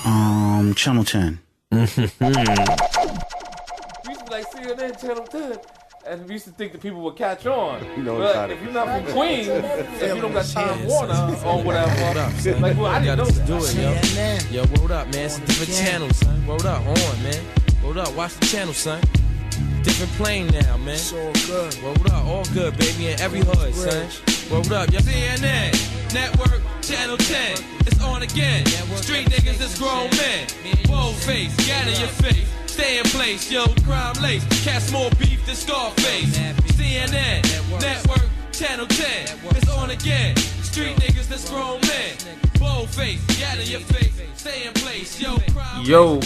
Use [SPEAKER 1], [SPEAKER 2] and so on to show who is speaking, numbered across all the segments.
[SPEAKER 1] Channel 10.
[SPEAKER 2] We used to be like CNN Channel 10, and we used to think that people would catch on. But if you're not from Queens, if you don't got Time Warner or whatever, like, well, I didn't know that.
[SPEAKER 3] Do it, yo. Yo, word up, man. It's a different channel, son. Word up, on, man. Word up, watch the channel, son. Different plane now, man. It's all good. Word up, all good, baby, in every hood, son. Word up, yo. CNN Network, Channel 10. It's on again. Street niggas is grown men. Bold face, gat in your face. Stay in place, yo, crime lace. Cast more beef than Scarface. CNN Network, Channel 10. It's on again. Street niggas that's grown men. Bold face, gat in your face. Stay in place, yo, crime lace.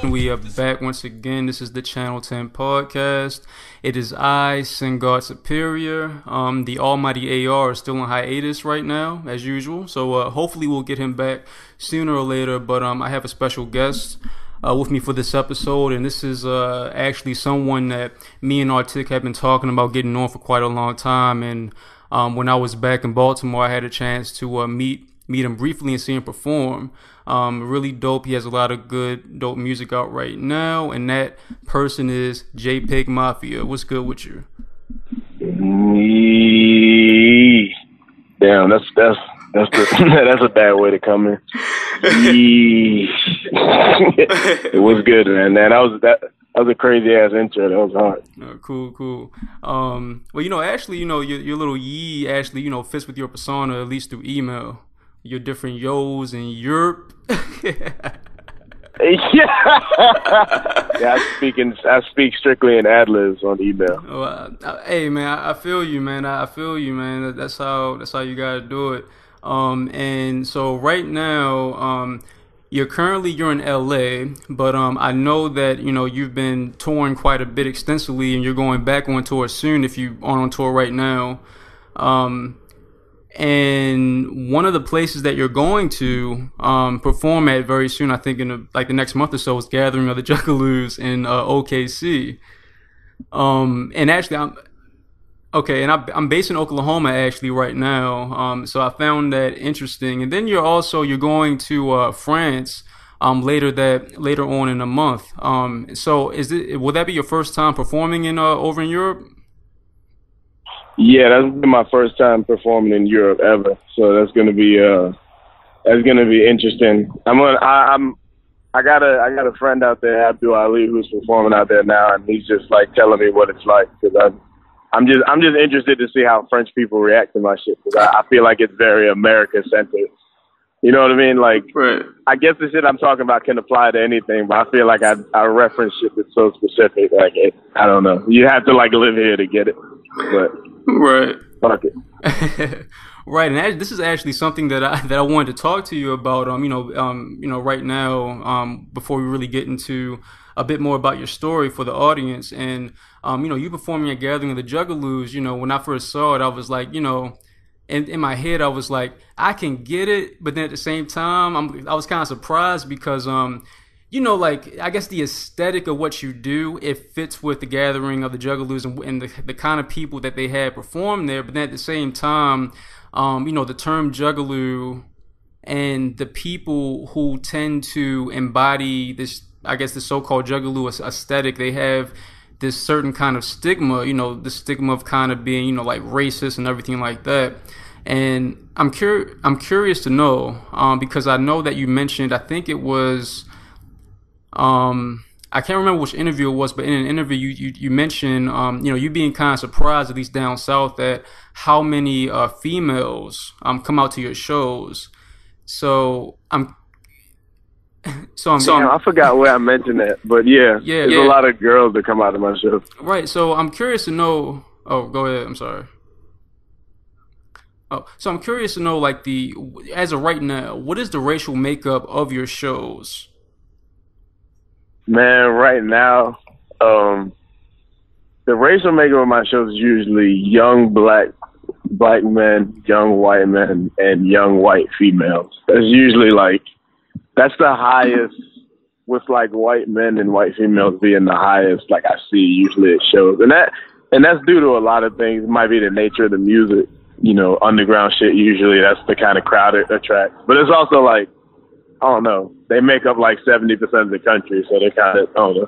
[SPEAKER 4] We are back once again. This is the Channel 10 Podcast. It is I, Sin God Superior. The almighty AR is still on hiatus right now, as usual. So hopefully we'll get him back sooner or later. But I have a special guest with me for this episode. And this is actually someone that me and Artic have been talking about getting on for quite a long time. And when I was back in Baltimore, I had a chance to meet him briefly and see him perform. Really dope. He has a lot of good, dope music out right now, and that person is Jpeg Mafia. What's good with you?
[SPEAKER 5] Damn, that's that's a bad way to come in. It was good, man. That was a crazy ass intro. That was hard.
[SPEAKER 4] Cool. Well, actually, your little yee actually, fits with your persona, at least through email. Your different yo's and Europe.
[SPEAKER 5] Yeah, I speak strictly in ad-libs on email.
[SPEAKER 4] Hey man, I feel you, man. That's how you gotta do it. And so right now, you're in LA, but I know that you've been touring quite a bit extensively, and you're going back on tour soon if you aren't on tour right now. And one of the places that you're going to perform at very soon, I think in the next month or so, is Gathering of the Juggalos in OKC. And actually, I'm based in Oklahoma actually right now. So I found that interesting. And then you're going to France later on in the month. So will that be your first time performing over in Europe?
[SPEAKER 5] Yeah, that's been my first time performing in Europe ever, so that's gonna be interesting. I got a friend out there, Abdul Ali, who's performing out there now, and he's just like telling me what it's like, because I'm just interested to see how French people react to my shit, because I feel like it's very America centered. You know what I mean? Like, right. I guess the shit I'm talking about can apply to anything, but I feel like I reference shit that's so specific. Like, I don't know. You have to like live here to get it. But
[SPEAKER 4] right.
[SPEAKER 5] Fuck it.
[SPEAKER 4] Right, and this is actually something that I wanted to talk to you about. Right now, before we really get into a bit more about your story for the audience, and you performing at Gathering of the Juggalos. When I first saw it, I was like, in my head, I was like, I can get it, but then at the same time, I was kind of surprised because I guess the aesthetic of what you do, it fits with the Gathering of the Juggalos and the kind of people that they had perform there. But then at the same time, the term Juggalo and the people who tend to embody this, I guess, the so-called Juggalo aesthetic, they have this certain kind of stigma, the stigma of kind of being, like racist and everything like that. And I'm curious to know, because I know that you mentioned, I think it was, I can't remember which interview it was, but in an interview you mentioned, you being kind of surprised, at least down south, at how many females come out to your shows. I
[SPEAKER 5] forgot where I mentioned that, but there's a lot of girls that come out of my shows.
[SPEAKER 4] Right. So I'm curious to know. Oh, go ahead. I'm sorry. Oh, so I'm curious to know, like, as of right now, what is the racial makeup of your shows?
[SPEAKER 5] Man, right now, the racial makeup of my shows is usually young black men, young white men, and young white females. That's usually that's the highest, with like white men and white females being the highest, like I see usually at shows. And that's due to a lot of things. It might be the nature of the music, underground shit. Usually that's the kind of crowd it attracts. But it's also like I don't know. They make up like 70% of the country, so they kind of, I don't know.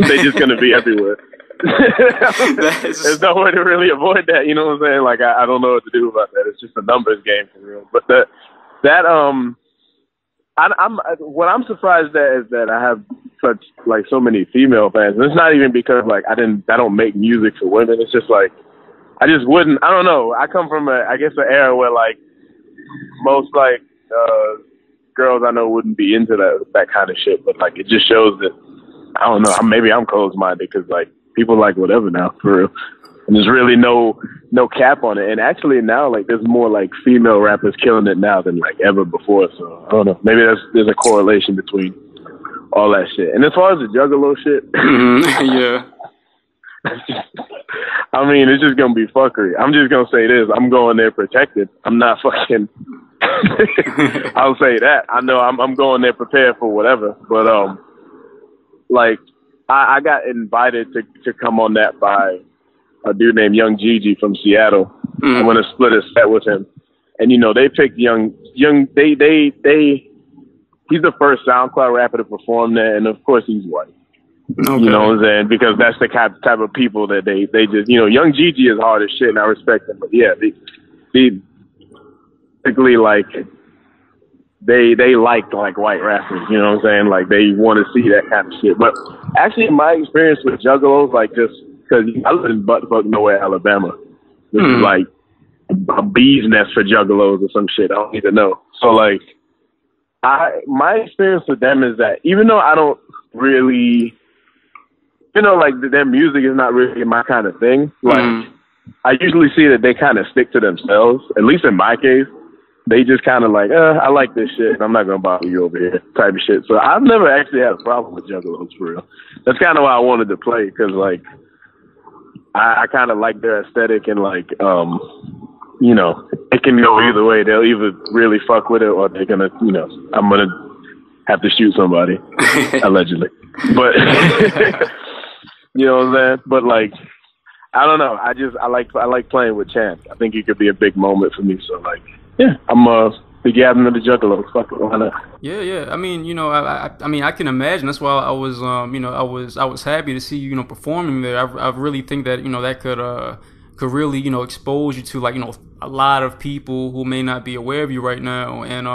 [SPEAKER 5] They're just going to be everywhere. There's no way to really avoid that, you know what I'm saying? Like, I don't know what to do about that. It's just a numbers game for real. But what I'm surprised at is that I have such, like, so many female fans. And it's not even because, like, I don't make music for women. It's just, like, I just wouldn't, I don't know. I come from an era where, like, most, like, girls I know wouldn't be into that kind of shit. But, like, it just shows that, I don't know, maybe I'm closed-minded because, like, people like whatever now, for real. And there's really no cap on it. And actually now, like, there's more, like, female rappers killing it now than, like, ever before. So, I don't know. Maybe there's a correlation between all that shit. And as far as the Juggalo shit,
[SPEAKER 4] yeah.
[SPEAKER 5] I mean, it's just going to be fuckery. I'm just going to say this. I'm going there protected. I'm not fucking... I'll say that. I know I'm going there prepared for whatever. But, like, I got invited to come on that by a dude named Young Gigi from Seattle. I'm going to split a set with him. And, you know, they picked he's the first SoundCloud rapper to perform there. And, of course, he's white. Okay. You know what I'm saying? Because that's the type of people that they just, you know, Young Gigi is hard as shit, and I respect him. But, yeah, they basically, like, they like white rappers, you know what I'm saying? Like, they want to see that kind of shit. But actually, my experience with Juggalos, like, just because I live in buttfuck nowhere, Alabama, which is like a bee's nest for Juggalos or some shit. I don't need to know. So, like, my experience with them is that even though I don't really, you know, like, their music is not really my kind of thing, like, I usually see that they kind of stick to themselves, at least in my case. They just kind of like, I like this shit, and I'm not going to bother you over here, type of shit. So I've never actually had a problem with Juggalos, for real. That's kind of why I wanted to play, because, like, I kind of like their aesthetic, and, like, you know, it can go either way. They'll either really fuck with it, or they're going to, you know, I'm going to have to shoot somebody, allegedly. But, you know what I'm saying? But, like, I don't know. I like playing with Chance. I think it could be a big moment for me, so, like, yeah, I'm big admin of the Juggalos. Fuck it, why not?
[SPEAKER 4] Yeah. I mean, you know, I mean, I can imagine. That's why I was, you know, I was happy to see you, you know, performing there. I really think that, you know, that could really, you know, expose you to, like, you know, a lot of people who may not be aware of you right now. And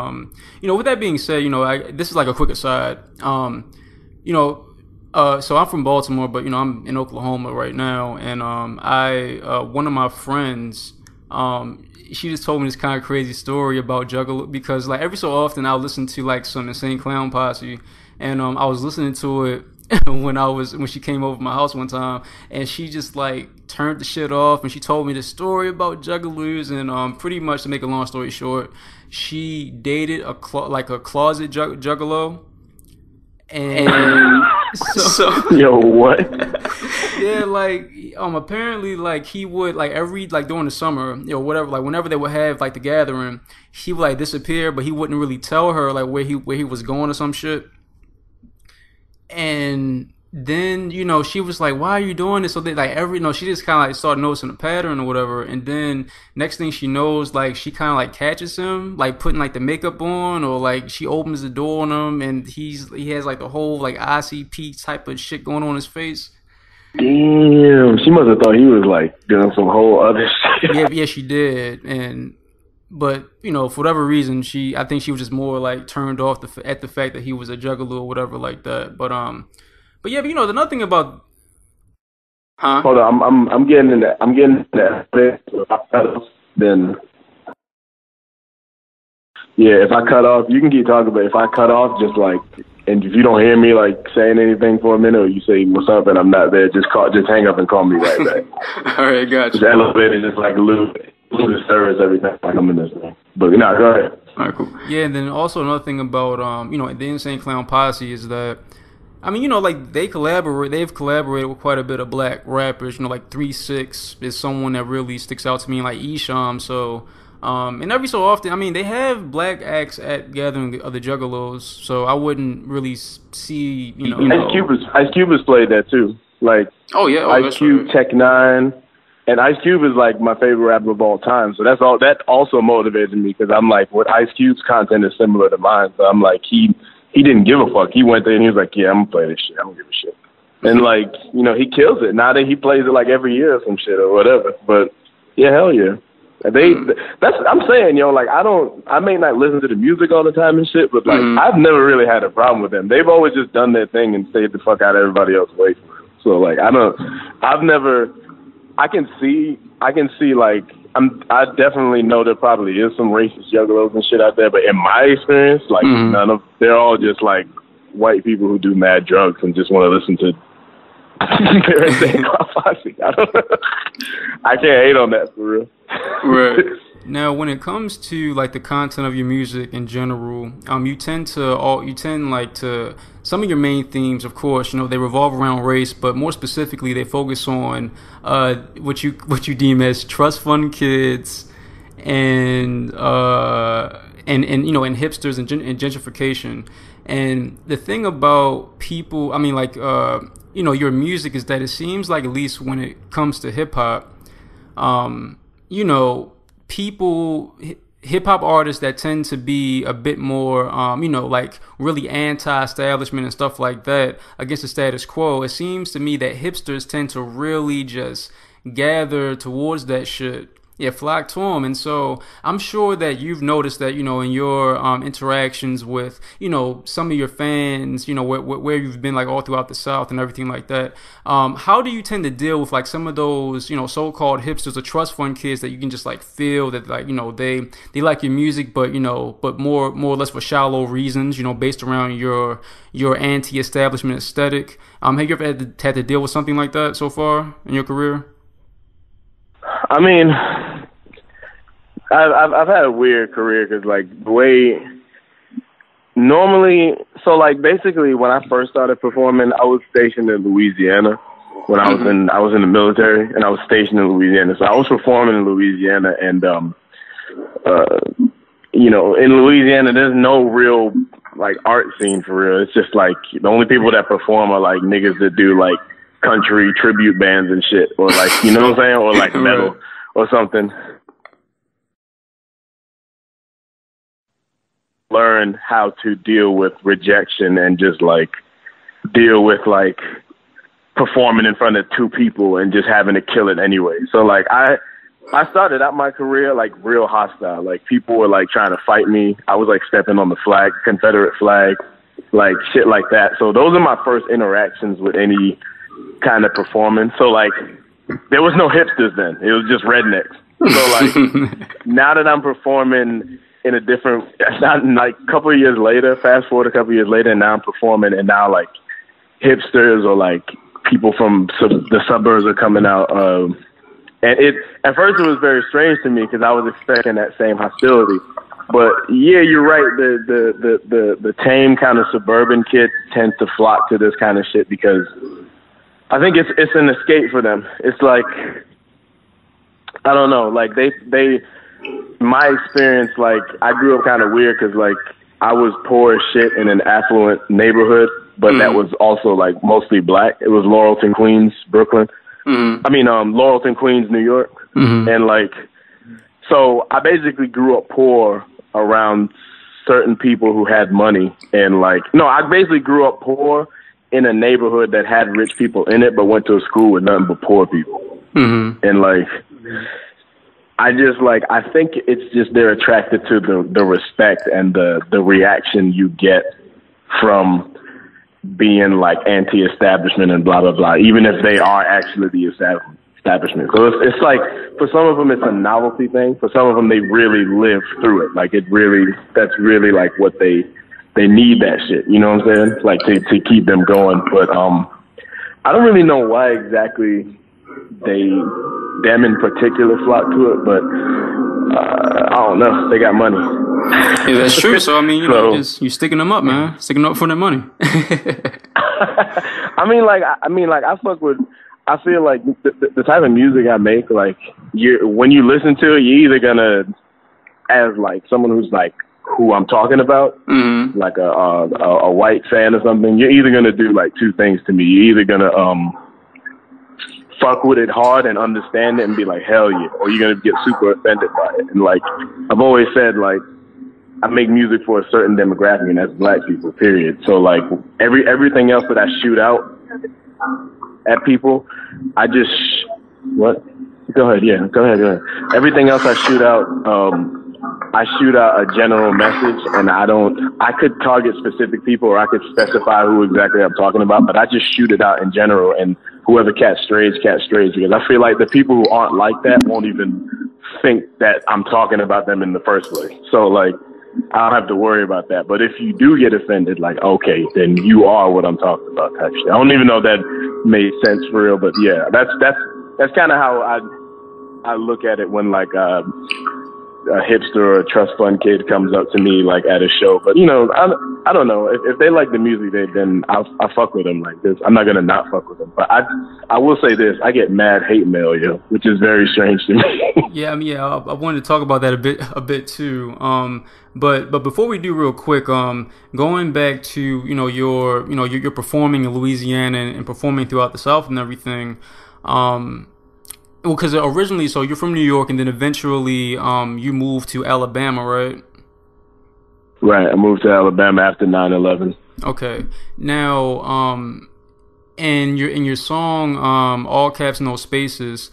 [SPEAKER 4] you know, with that being said, you know, this is like a quick aside. You know, so I'm from Baltimore, but, you know, I'm in Oklahoma right now, and one of my friends, she just told me this kind of crazy story about Juggalo, because, like, every so often I'll listen to, like, some Insane Clown Posse, and I was listening to it when she came over to my house one time, and she just, like, turned the shit off, and she told me this story about Juggalos, and pretty much, to make a long story short, she dated a closet Juggalo. And so
[SPEAKER 5] yo, what?
[SPEAKER 4] Yeah, like, apparently, like, he would, like, every, like, during the summer, you know, whatever, like, whenever they would have, like, the gathering, he would, like, disappear, but he wouldn't really tell her, like, where he was going or some shit. And then, you know, she was like, why are you doing this? So they, like, she just kind of, like, started noticing a pattern or whatever. And then next thing she knows, like, she kind of, like, catches him, like, putting, like, the makeup on, or, like, she opens the door on him, and he has, like, the whole, like, ICP type of shit going on his face.
[SPEAKER 5] Damn, she must have thought he was, like, doing some whole other shit.
[SPEAKER 4] Yeah, she did. But, you know, for whatever reason, I think she was just more, like, turned off at the fact that he was a Juggalo or whatever like that. But yeah, but, you know, the nothing about... Huh?
[SPEAKER 5] Hold on, I'm getting in that. Then, yeah, if I cut off, you can keep talking, but if I cut off, just, like, and if you don't hear me, like, saying anything for a minute, or you say what's up and I'm not there, just hang up and call me right back.
[SPEAKER 4] All right, gotcha.
[SPEAKER 5] Just elevated, just like lose service every time like I'm in this thing. But no, go ahead.
[SPEAKER 4] All right, cool. Yeah, and then also another thing about you know, the Insane Clown Posse is that, I mean, you know, like, they've collaborated with quite a bit of black rappers. You know, like 3-6 is someone that really sticks out to me, like Esham. So, and every so often, I mean, they have black acts at gathering of the Juggalos. So I wouldn't really see, you know.
[SPEAKER 5] Ice Cube has played that too. Like,
[SPEAKER 4] oh yeah,
[SPEAKER 5] Ice Cube,
[SPEAKER 4] right.
[SPEAKER 5] Tech 9, And Ice Cube is like my favorite rapper of all time. So that also motivated me because I'm like, what Ice Cube's content is similar to mine. So I'm like, he didn't give a fuck. He went there and he was like, yeah, I'm gonna play this shit. I don't give a shit. And like, you know, he kills it. Now that he plays it like every year or some shit or whatever. But yeah, hell yeah. I'm saying, yo, like I may not listen to the music all the time and shit, but like I've never really had a problem with them. They've always just done their thing and stayed the fuck out of everybody else's way. So like I can see like I definitely know there probably is some racist juggalos and shit out there, but in my experience, like they're all just like white people who do mad drugs and just want to listen to I don't know. I can't hate on that for real.
[SPEAKER 4] Right. Now, when it comes to like the content of your music in general, you tend to some of your main themes, of course, you know, they revolve around race, but more specifically, they focus on what you deem as trust fund kids and you know, and hipsters and gentrification. And the thing about people, I mean, like you know, your music is that it seems like, at least when it comes to hip hop, you know, hip hop artists that tend to be a bit more, you know, like really anti-establishment and stuff like that, against the status quo. It seems to me that hipsters tend to really just gather towards that shit. Yeah, flock to them. And so I'm sure that you've noticed that, you know, in your interactions with, you know, some of your fans, you know, where you've been like all throughout the South and everything like that. How do you tend to deal with like some of those, you know, so-called hipsters or trust fund kids that you can just like feel that, like, you know, they like your music, but, you know, but more or less for shallow reasons, you know, based around your anti-establishment aesthetic. Have you ever had to deal with something like that so far in your career?
[SPEAKER 5] I mean, I've had a weird career because, like, the way normally, so like basically when I first started performing, I was stationed in Louisiana when I was in the military, and I was stationed in Louisiana. So I was performing in Louisiana, and you know, in Louisiana, there's no real like art scene for real. It's just like the only people that perform are like niggas that do like country tribute bands and shit, or like, you know what I'm saying, or like metal or something. Learn how to deal with rejection and just like deal with like performing in front of two people and just having to kill it anyway. So like I started out my career like real hostile. Like people were like trying to fight me. I was like stepping on the flag, Confederate flag, like shit like that. So those are my first interactions with any kind of performance. So like there was no hipsters then. It was just rednecks. So like now that I'm performing in a different, like a couple of years later, fast forward a couple of years later, and now I'm performing, and now like hipsters or like people from the suburbs are coming out. And at first it was very strange to me because I was expecting that same hostility. But yeah, you're right. The tame kind of suburban kid tends to flock to this kind of shit because I think it's an escape for them. It's like, I don't know, like they my experience, like I grew up kind of weird because like I was poor as shit in an affluent neighborhood, but that was also like mostly black. It was Laurelton, Queens, Brooklyn. I mean, Laurelton, Queens, New York. And like, so I basically grew up poor around certain people who had money. And like, no, I basically grew up poor in a neighborhood that had rich people in it, but went to a school with nothing but poor people. And like, I just like, I think it's just they're attracted to the respect and the reaction you get from being like anti-establishment and blah, blah, blah, even if they are actually the establishment. So it's like, for some of them, it's a novelty thing. For some of them, they really live through it. Like that's really like what they need that shit. You know what I'm saying? Like to keep them going. But I don't really know why exactly them in particular flock to it, but I don't know. They got money.
[SPEAKER 4] Yeah, that's true. So I mean, you sticking them up, man. Sticking them up for their money.
[SPEAKER 5] I mean, I fuck with. I feel like the type of music I make, like when you listen to it, you're either gonna, as like someone who's like who I'm talking about, like a white fan or something, you're either gonna do like two things to me. You're either gonna fuck with it hard and understand it and be like, hell yeah, or you're gonna get super offended by it. And like I've always said, like I make music for a certain demographic, and that's black people, period. So like everything else that I shoot out at people, I just what? Go ahead, yeah, go ahead. Everything else I shoot out a general message, and I could target specific people, or I could specify who exactly I'm talking about, but I just shoot it out in general, and whoever catch strays, because I feel like the people who aren't like that won't even think that I'm talking about them in the first place. So like, I don't have to worry about that. But if you do get offended, like, okay, then you are what I'm talking about type shit. I don't even know if that made sense for real, but yeah, that's kind of how I look at it when like a hipster or a trust fund kid comes up to me like at a show. But you know, I don't know if they like the music, then I fuck with them like this. I'm not gonna not fuck with them. But I will say this: I get mad hate mail, which is very strange to me.
[SPEAKER 4] Yeah, I mean, I wanted to talk about that a bit too. But before we do, real quick, going back to you're performing in Louisiana and performing throughout the South and everything. Well, because originally, so you're from New York, and then eventually, you moved to Alabama, right?
[SPEAKER 5] Right. I moved to Alabama after 9/11.
[SPEAKER 4] Okay. Now, in your song, All Caps No Spaces,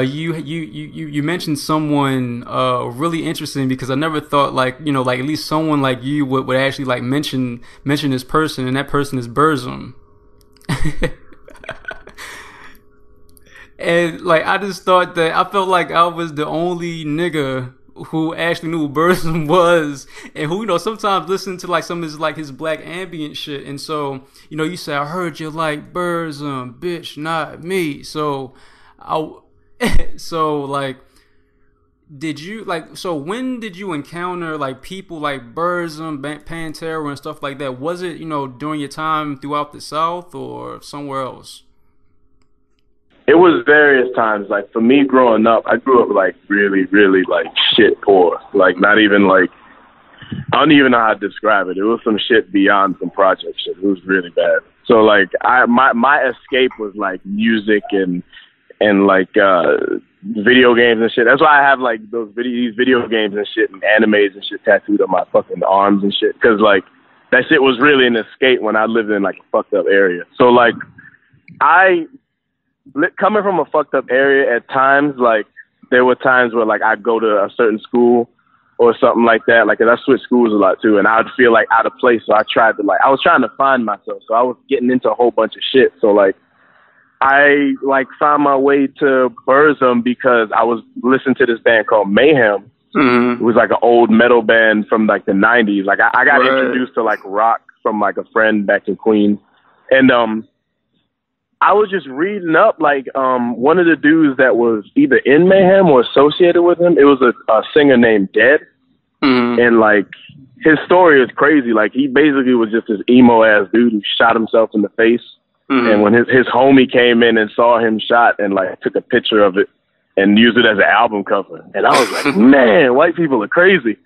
[SPEAKER 4] you mentioned someone really interesting, because I never thought like at least someone like you would actually like mention this person, and that person is Burzum. And like I just thought that I felt like I was the only nigga who actually knew who Burzum was, and who sometimes listened to like some of his black ambient shit. And so you say, I heard you like Burzum, bitch, not me. So when did you encounter like people like Burzum, Pantera, and stuff like that? Was it during your time throughout the South or somewhere else?
[SPEAKER 5] It was various times. Like for me growing up, I grew up like really, really like shit poor. Like not even like, I don't even know how to describe it. It was some shit beyond some project shit. It was really bad. So like my escape was like music and like video games and shit. That's why I have like these video games and shit and animes and shit tattooed on my fucking arms and shit. Cause like that shit was really an escape when I lived in like a fucked up area. So like coming from a fucked up area at times, like there were times where like I'd go to a certain school or something like that. Like, 'cause I switched schools a lot too, and I'd feel like out of place. So I was trying to find myself. So I was getting into a whole bunch of shit. So like I like found my way to Burzum because I was listening to this band called Mayhem. Mm-hmm. It was like an old metal band from like the 90s. Like I got introduced to like rock from like a friend back in Queens, and I was just reading up, like, one of the dudes that was either in Mayhem or associated with him, it was a singer named Dead. Mm-hmm. And, like, his story is crazy. Like, he basically was just this emo-ass dude who shot himself in the face. Mm-hmm. And when his homie came in and saw him shot and, like, took a picture of it and used it as an album cover. And I was like, man, white people are crazy.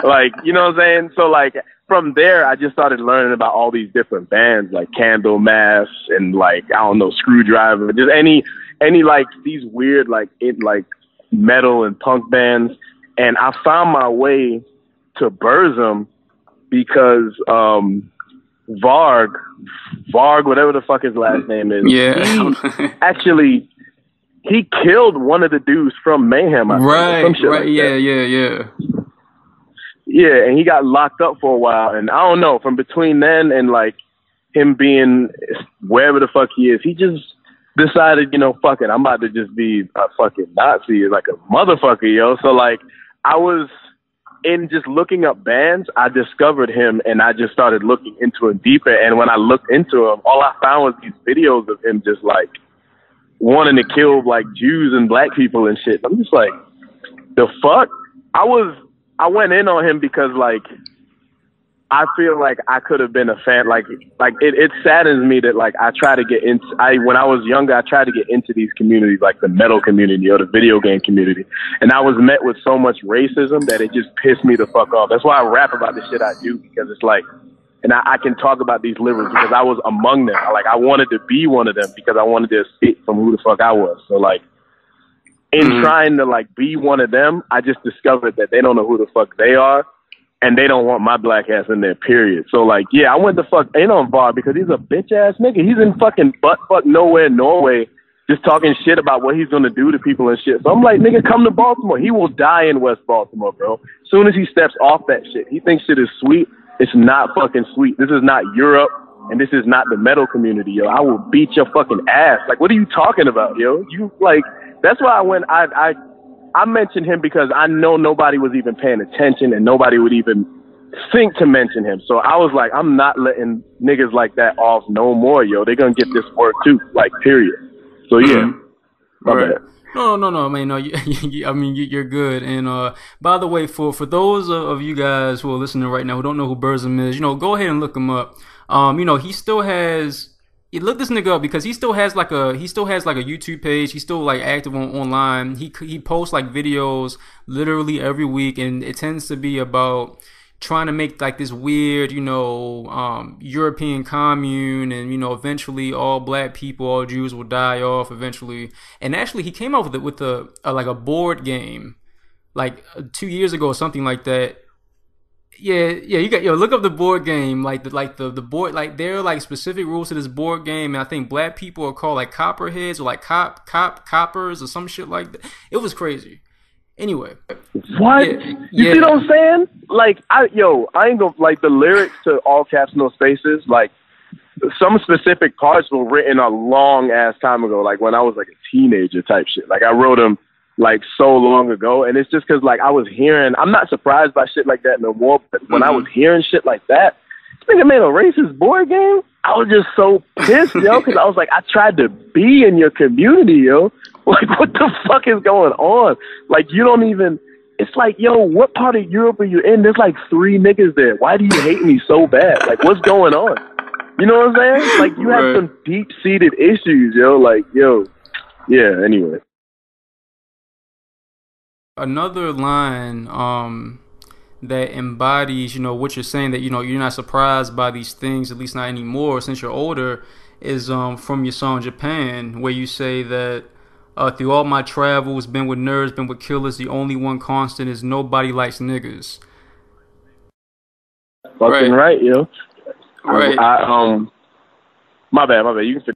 [SPEAKER 5] Like, you know what I'm saying? So, like, from there, I just started learning about all these different bands, like Candlemass and like, I don't know, Screwdriver, just any like these weird, like metal and punk bands. And I found my way to Burzum because, Varg, whatever the fuck his last name is. Yeah. He killed one of the dudes from Mayhem.
[SPEAKER 4] Right. Like yeah.
[SPEAKER 5] Yeah, and he got locked up for a while, and I don't know, from between then and like him being wherever the fuck he is, he just decided, fuck it, I'm about to just be a fucking Nazi, like a motherfucker, So like, I was in just looking up bands, I discovered him, and I just started looking into him deeper. And when I looked into him, all I found was these videos of him just like wanting to kill like Jews and black people and shit. I'm just like, the fuck? I went in on him because like I feel like I could have been a fan. Like it saddens me that like I try to get into. When I was younger, I tried to get into these communities, like the metal community or the video game community, and I was met with so much racism that it just pissed me the fuck off. That's why I rap about the shit I do, because it's like And I can talk about these lyrics because I was among them. I wanted to be one of them because I wanted to escape from who the fuck I was. So like, in trying to like be one of them, I just discovered that they don't know who the fuck they are, and they don't want my black ass in there, period. So like, yeah, I went to fuck Anon Bar because he's a bitch ass nigga. He's in fucking butt nowhere, Norway, just talking shit about what he's gonna do to people and shit. So I'm like, nigga, come to Baltimore. He will die in West Baltimore, bro. As soon as he steps off that shit, he thinks shit is sweet. It's not fucking sweet. This is not Europe, and this is not the metal community, yo. I will beat your fucking ass. Like, what are you talking about, yo? You like, that's why I mentioned him because I know nobody was even paying attention and nobody would even think to mention him. So I was like, I'm not letting niggas like that off no more, yo. They're gonna get this work too, like, period. So yeah, my bad.
[SPEAKER 4] No. I mean, no. You're good. And by the way, for those of you guys who are listening right now who don't know who Burzum is, go ahead and look him up. He still has. You look this nigga up because he still has like a YouTube page. He's still like active online. He posts like videos literally every week, and it tends to be about trying to make like this weird, European commune, and eventually all black people, all Jews will die off eventually. And actually, he came out with a board game like 2 years ago or something like that. Yeah, look up the board game, the board, like there are like specific rules to this board game, and I think black people are called like copperheads or like coppers or some shit like that. It was crazy. Anyway,
[SPEAKER 5] what you see what I'm saying? Like, I ain't gonna, like, the lyrics to All Caps No Spaces, like some specific parts were written a long ass time ago, like when I was like a teenager type shit. Like I wrote them like so long ago, and it's just because like I was hearing, I'm not surprised by shit like that no more, but when I was hearing shit like that, this nigga made a racist board game. I was just so pissed, yo, because I was like, I tried to be in your community, yo. Like, what the fuck is going on? Like, you don't even, it's like, yo, what part of Europe are you in? There's like 3 niggas there. Why do you hate me so bad? Like, what's going on? You know what I'm saying? Like, you have some deep-seated issues, yo. Like, yo, yeah, anyway.
[SPEAKER 4] Another line that embodies, what you're saying, that, you're not surprised by these things, at least not anymore since you're older, is from your song Japan, where you say that through all my travels, been with nerds, been with killers, the only one constant is nobody likes niggas.
[SPEAKER 5] Fucking right, yo.
[SPEAKER 4] Right.
[SPEAKER 5] My bad. You can.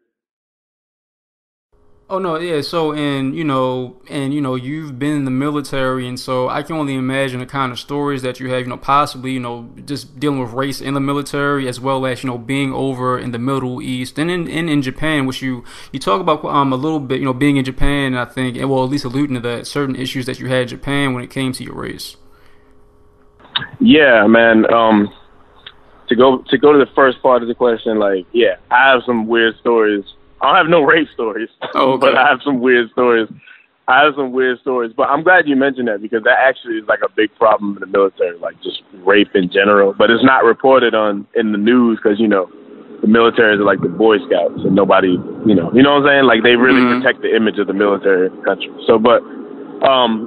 [SPEAKER 4] Oh no, yeah. So and you've been in the military, and so I can only imagine the kind of stories that you have. Possibly, just dealing with race in the military, as well as being over in the Middle East and in Japan, which you talk about a little bit. Being in Japan, I think, and well, at least alluding to that, certain issues that you had in Japan when it came to your race.
[SPEAKER 5] Yeah, man. To go to the first part of the question, like, yeah, I have some weird stories. I don't have no rape stories, but I have some weird stories. But I'm glad you mentioned that, because that actually is like a big problem in the military, like just rape in general. But it's not reported on in the news because, the military is like the Boy Scouts, and nobody, you know what I'm saying? Like, they really protect the image of the military in the country. So, but,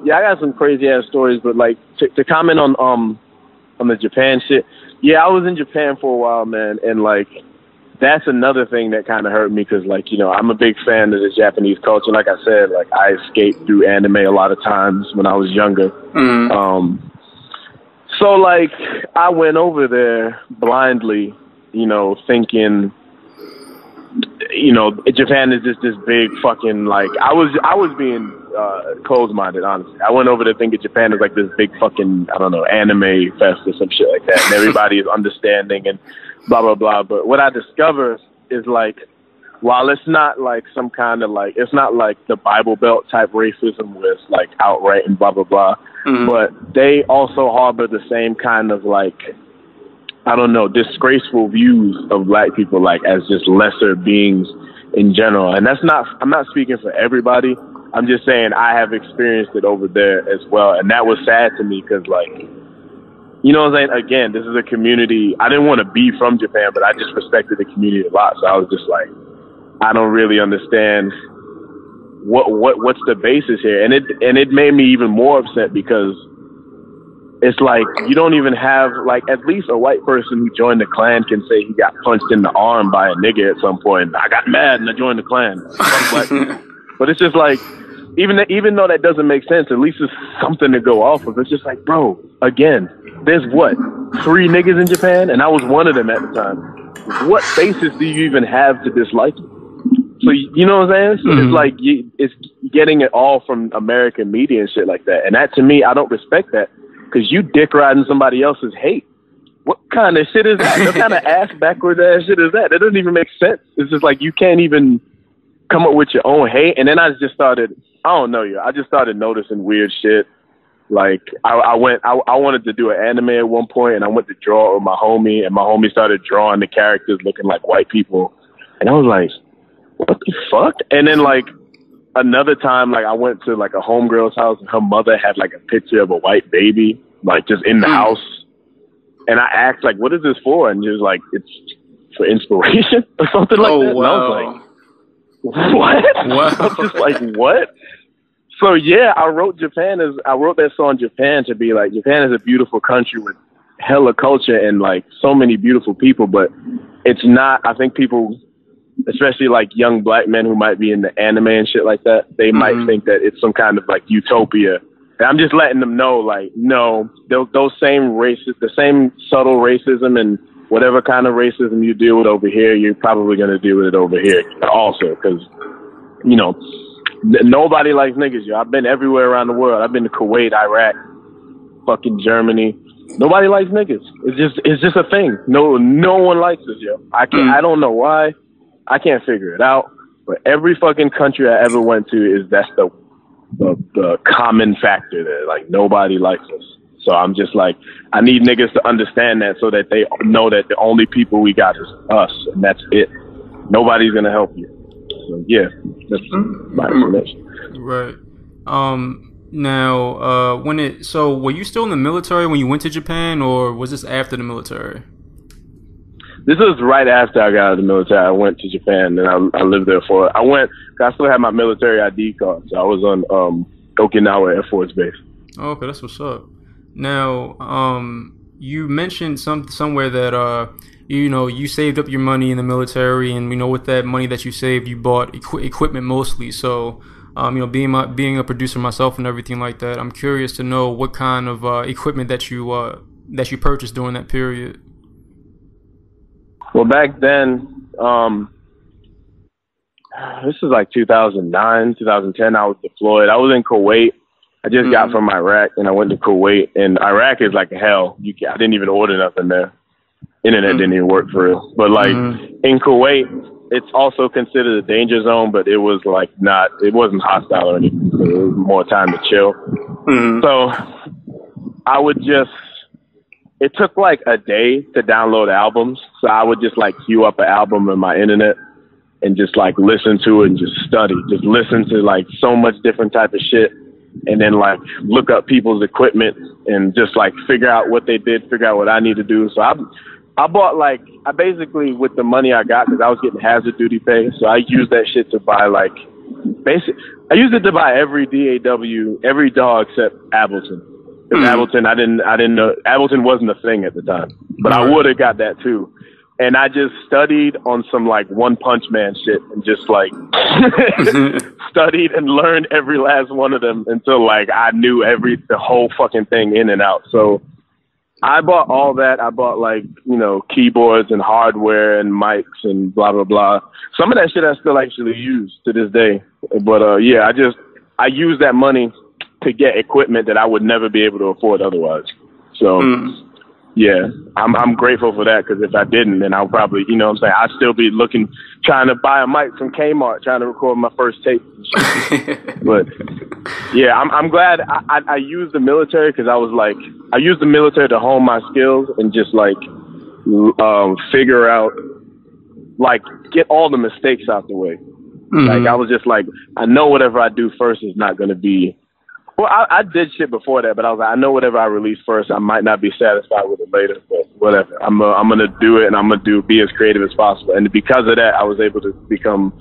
[SPEAKER 5] yeah, I got some crazy ass stories, but like to comment on the Japan shit. Yeah, I was in Japan for a while, man, and like, that's another thing that kind of hurt me because, like, I'm a big fan of the Japanese culture. Like I said, like, I escaped through anime a lot of times when I was younger. So, like, I went over there blindly, thinking, Japan is just this big fucking, like, I was being closed-minded, honestly. I went over there thinking Japan is like this big fucking, I don't know, anime fest or some shit like that, and everybody is understanding and blah, blah, blah. But what I discovered is, like, while it's not like some kind of, like, it's not like the Bible Belt type racism where it's like outright and blah, blah, blah, but they also harbor the same kind of, like, I don't know, disgraceful views of black people, like, as just lesser beings in general. And that's not, I'm not speaking for everybody. I'm just saying I have experienced it over there as well. And that was sad to me because, like, you know what I'm saying? Again, this is a community. I didn't want to be from Japan, but I just respected the community a lot. So I was just like, I don't really understand what's the basis here. And it made me even more upset because it's like you don't even have, like, at least a white person who joined the Klan can say he got punched in the arm by a nigga at some point. I got mad and I joined the Klan. But it's just like, even though that doesn't make sense, at least it's something to go off of. It's just like, bro, again, there's what, 3 niggas in Japan, and I was one of them at the time. What basis do you even have to dislike it? So you know what I'm saying? So it's like it's getting it all from American media and shit like that. And that, to me, I don't respect that, because you dick riding somebody else's hate. What kind of shit is that? What kind of ass backward ass shit is that? That doesn't even make sense. It's just like you can't even come up with your own hate. And then I just started, I don't know you, I just started noticing weird shit. Like I wanted to do an anime at one point, and I went to draw it with my homie, and my homie started drawing the characters looking like white people, and I was like, what the fuck? And then like another time, like I went to like a homegirl's house, and her mother had like a picture of a white baby, like just in the house, and I asked like, what is this for? And she was like, it's for inspiration or something like that.
[SPEAKER 4] Wow.
[SPEAKER 5] And I was like, what?
[SPEAKER 4] Wow.
[SPEAKER 5] I was just like, what? So yeah, I wrote that song Japan to be like, Japan is a beautiful country with hella culture and like so many beautiful people, but it's not, I think people, especially like young black men who might be in the anime and shit like that, they might think that it's some kind of like utopia. And I'm just letting them know, like, no, those same races, the same subtle racism and whatever kind of racism you deal with over here, you're probably going to deal with it over here also, because, you know, nobody likes niggas, yo. I've been everywhere around the world. I've been to Kuwait, Iraq, fucking Germany. Nobody likes niggas. It's just a thing. No one likes us, yo. I don't know why. I can't figure it out. But every fucking country I ever went to that's the common factor there. Like, nobody likes us. So I'm just like, I need niggas to understand that, so that they know that the only people we got is us, and that's it. Nobody's gonna help you. So yeah, that's my information.
[SPEAKER 4] Right. Now, so were you still in the military when you went to Japan, or was this after the military?
[SPEAKER 5] This was right after I got out of the military. I went to Japan, and I lived there I still had my military ID card, so I was on Okinawa Air Force Base.
[SPEAKER 4] Oh, okay, that's what's up. Now, you mentioned somewhere that you saved up your money in the military, and with that money that you saved, you bought equipment mostly. So, being a producer myself and everything like that, I'm curious to know what kind of equipment that you purchased during that period.
[SPEAKER 5] Well, back then, this is like 2009, 2010. I was deployed. I was in Kuwait. I just got from Iraq, and I went to Kuwait. And Iraq is like hell. I didn't even order nothing there. Internet didn't even work for real. But like in Kuwait, it's also considered a danger zone, but it was like it wasn't hostile or anything. So it was more time to chill. So I would it took like a day to download albums. So I would just like queue up an album on my internet and just like listen to it and just study, just listen to like so much different type of shit. And then like look up people's equipment and just like figure out what they did, figure out what I need to do. So I bought I basically, with the money I got, because I was getting hazard duty pay, so I used that shit to buy I used it to buy every DAW, every DAW except Ableton. Because Ableton, I didn't know, Ableton wasn't a thing at the time, but I would have got that too. And I just studied on some like One Punch Man shit and just like studied and learned every last one of them until like I knew the whole fucking thing in and out. So I bought all that. I bought like, keyboards and hardware and mics and blah, blah, blah. Some of that shit I still actually use to this day. But yeah, I use that money to get equipment that I would never be able to afford otherwise. So yeah, I'm grateful for that, because if I didn't, then I'll probably, I'd still be trying to buy a mic from Kmart, trying to record my first tape. But yeah, I'm glad I used the military, because I used the military to hone my skills and just figure out, get all the mistakes out the way. Like I was just like, I know whatever I do first is not going to be. Well, I did shit before that, but I was like, I know whatever I release first, I might not be satisfied with it later, but whatever. I'm gonna do it, and I'm gonna be as creative as possible. And because of that, I was able to become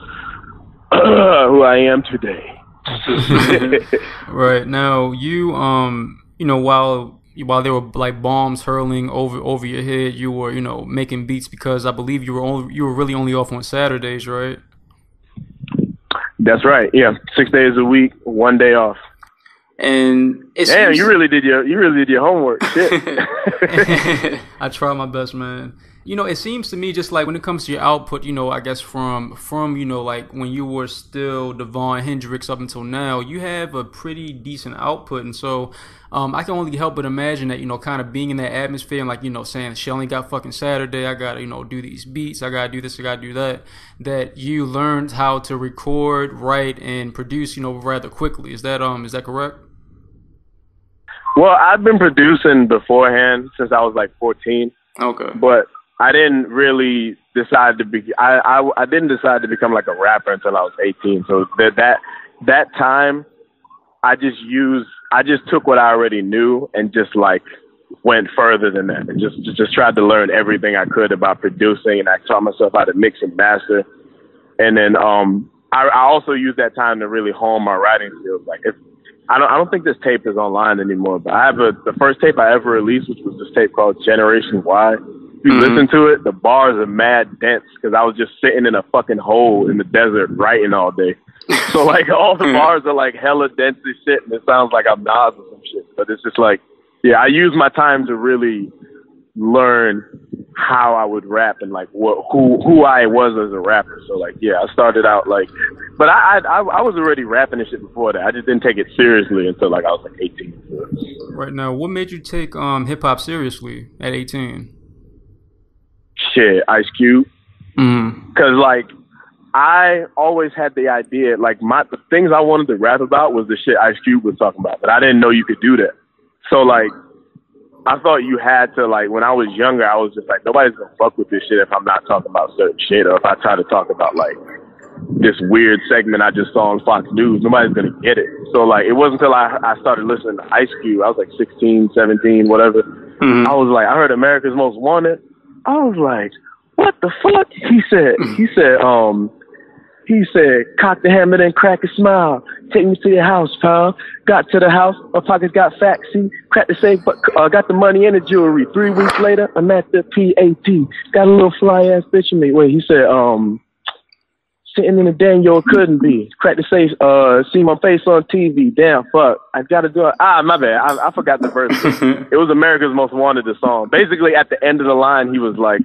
[SPEAKER 5] who I am today.
[SPEAKER 4] Right now, you while while there were like bombs hurling over your head, you were, you know, making beats, because I believe you were really only off on Saturdays, right?
[SPEAKER 5] That's right. Yeah, 6 days a week, 1 day off.
[SPEAKER 4] And
[SPEAKER 5] damn, you really did your homework. Shit.
[SPEAKER 4] I try my best, man. You know, it seems to me, just like when it comes to your output, you know, I guess from you know, like when you were still Devon Hendrix up until now, you have a pretty decent output. And so I can only help but imagine that, you know, kind of being in that atmosphere and, like, you know, saying, she only got fucking Saturday, I gotta, you know, do these beats, I gotta do this, I gotta do that, that you learned how to record, write, and produce, you know, rather quickly. Is that correct?
[SPEAKER 5] Well, I've been producing beforehand since I was like 14.
[SPEAKER 4] Okay.
[SPEAKER 5] But I didn't really decide to be. I didn't decide to become like a rapper until I was 18. So that time, I just took what I already knew and just like went further than that, and just tried to learn everything I could about producing, and I taught myself how to mix and master. And then I also used that time to really hone my writing skills. Like, I don't think this tape is online anymore, but I have the first tape I ever released, which was this tape called Generation Y. If you listen to it, the bars are mad dense because I was just sitting in a fucking hole in the desert writing all day. So like all the bars are like hella dense as shit, and it sounds like I'm Nas or some shit. But it's just like, yeah, I used my time to really learn how I would rap and like who I was as a rapper. So like, yeah, I started out like, but I was already rapping and shit before that. I just didn't take it seriously until like I was like 18.
[SPEAKER 4] Right. Now, what made you take hip hop seriously at 18?
[SPEAKER 5] Shit, Ice Cube.
[SPEAKER 4] Mm-hmm.
[SPEAKER 5] Cause like I always had the idea, like the things I wanted to rap about was the shit Ice Cube was talking about, but I didn't know you could do that. So like, I thought you had to, like, when I was younger, I was just like, nobody's gonna fuck with this shit if I'm not talking about certain shit, or if I try to talk about like this weird segment I just saw on Fox News, nobody's gonna get it. So like, it wasn't until I started listening to Ice Cube, I was like 16, 17, whatever.
[SPEAKER 4] Mm-hmm.
[SPEAKER 5] I was like, I heard America's Most Wanted. I was like, what the fuck? He said, cock the hammer and crack a smile. Take me to your house, pal. Got to the house, my pockets got fat, see? Cracked the safe, but got the money and the jewelry. 3 weeks later, I'm at the PAT. Got a little fly-ass bitch in me. Wait, he said, sitting in the Daniel couldn't be. Cracked the safe, see my face on TV. Damn, fuck. I gotta do it. My bad. I forgot the verse. It was America's Most Wanted, the song. Basically, at the end of the line, he was like,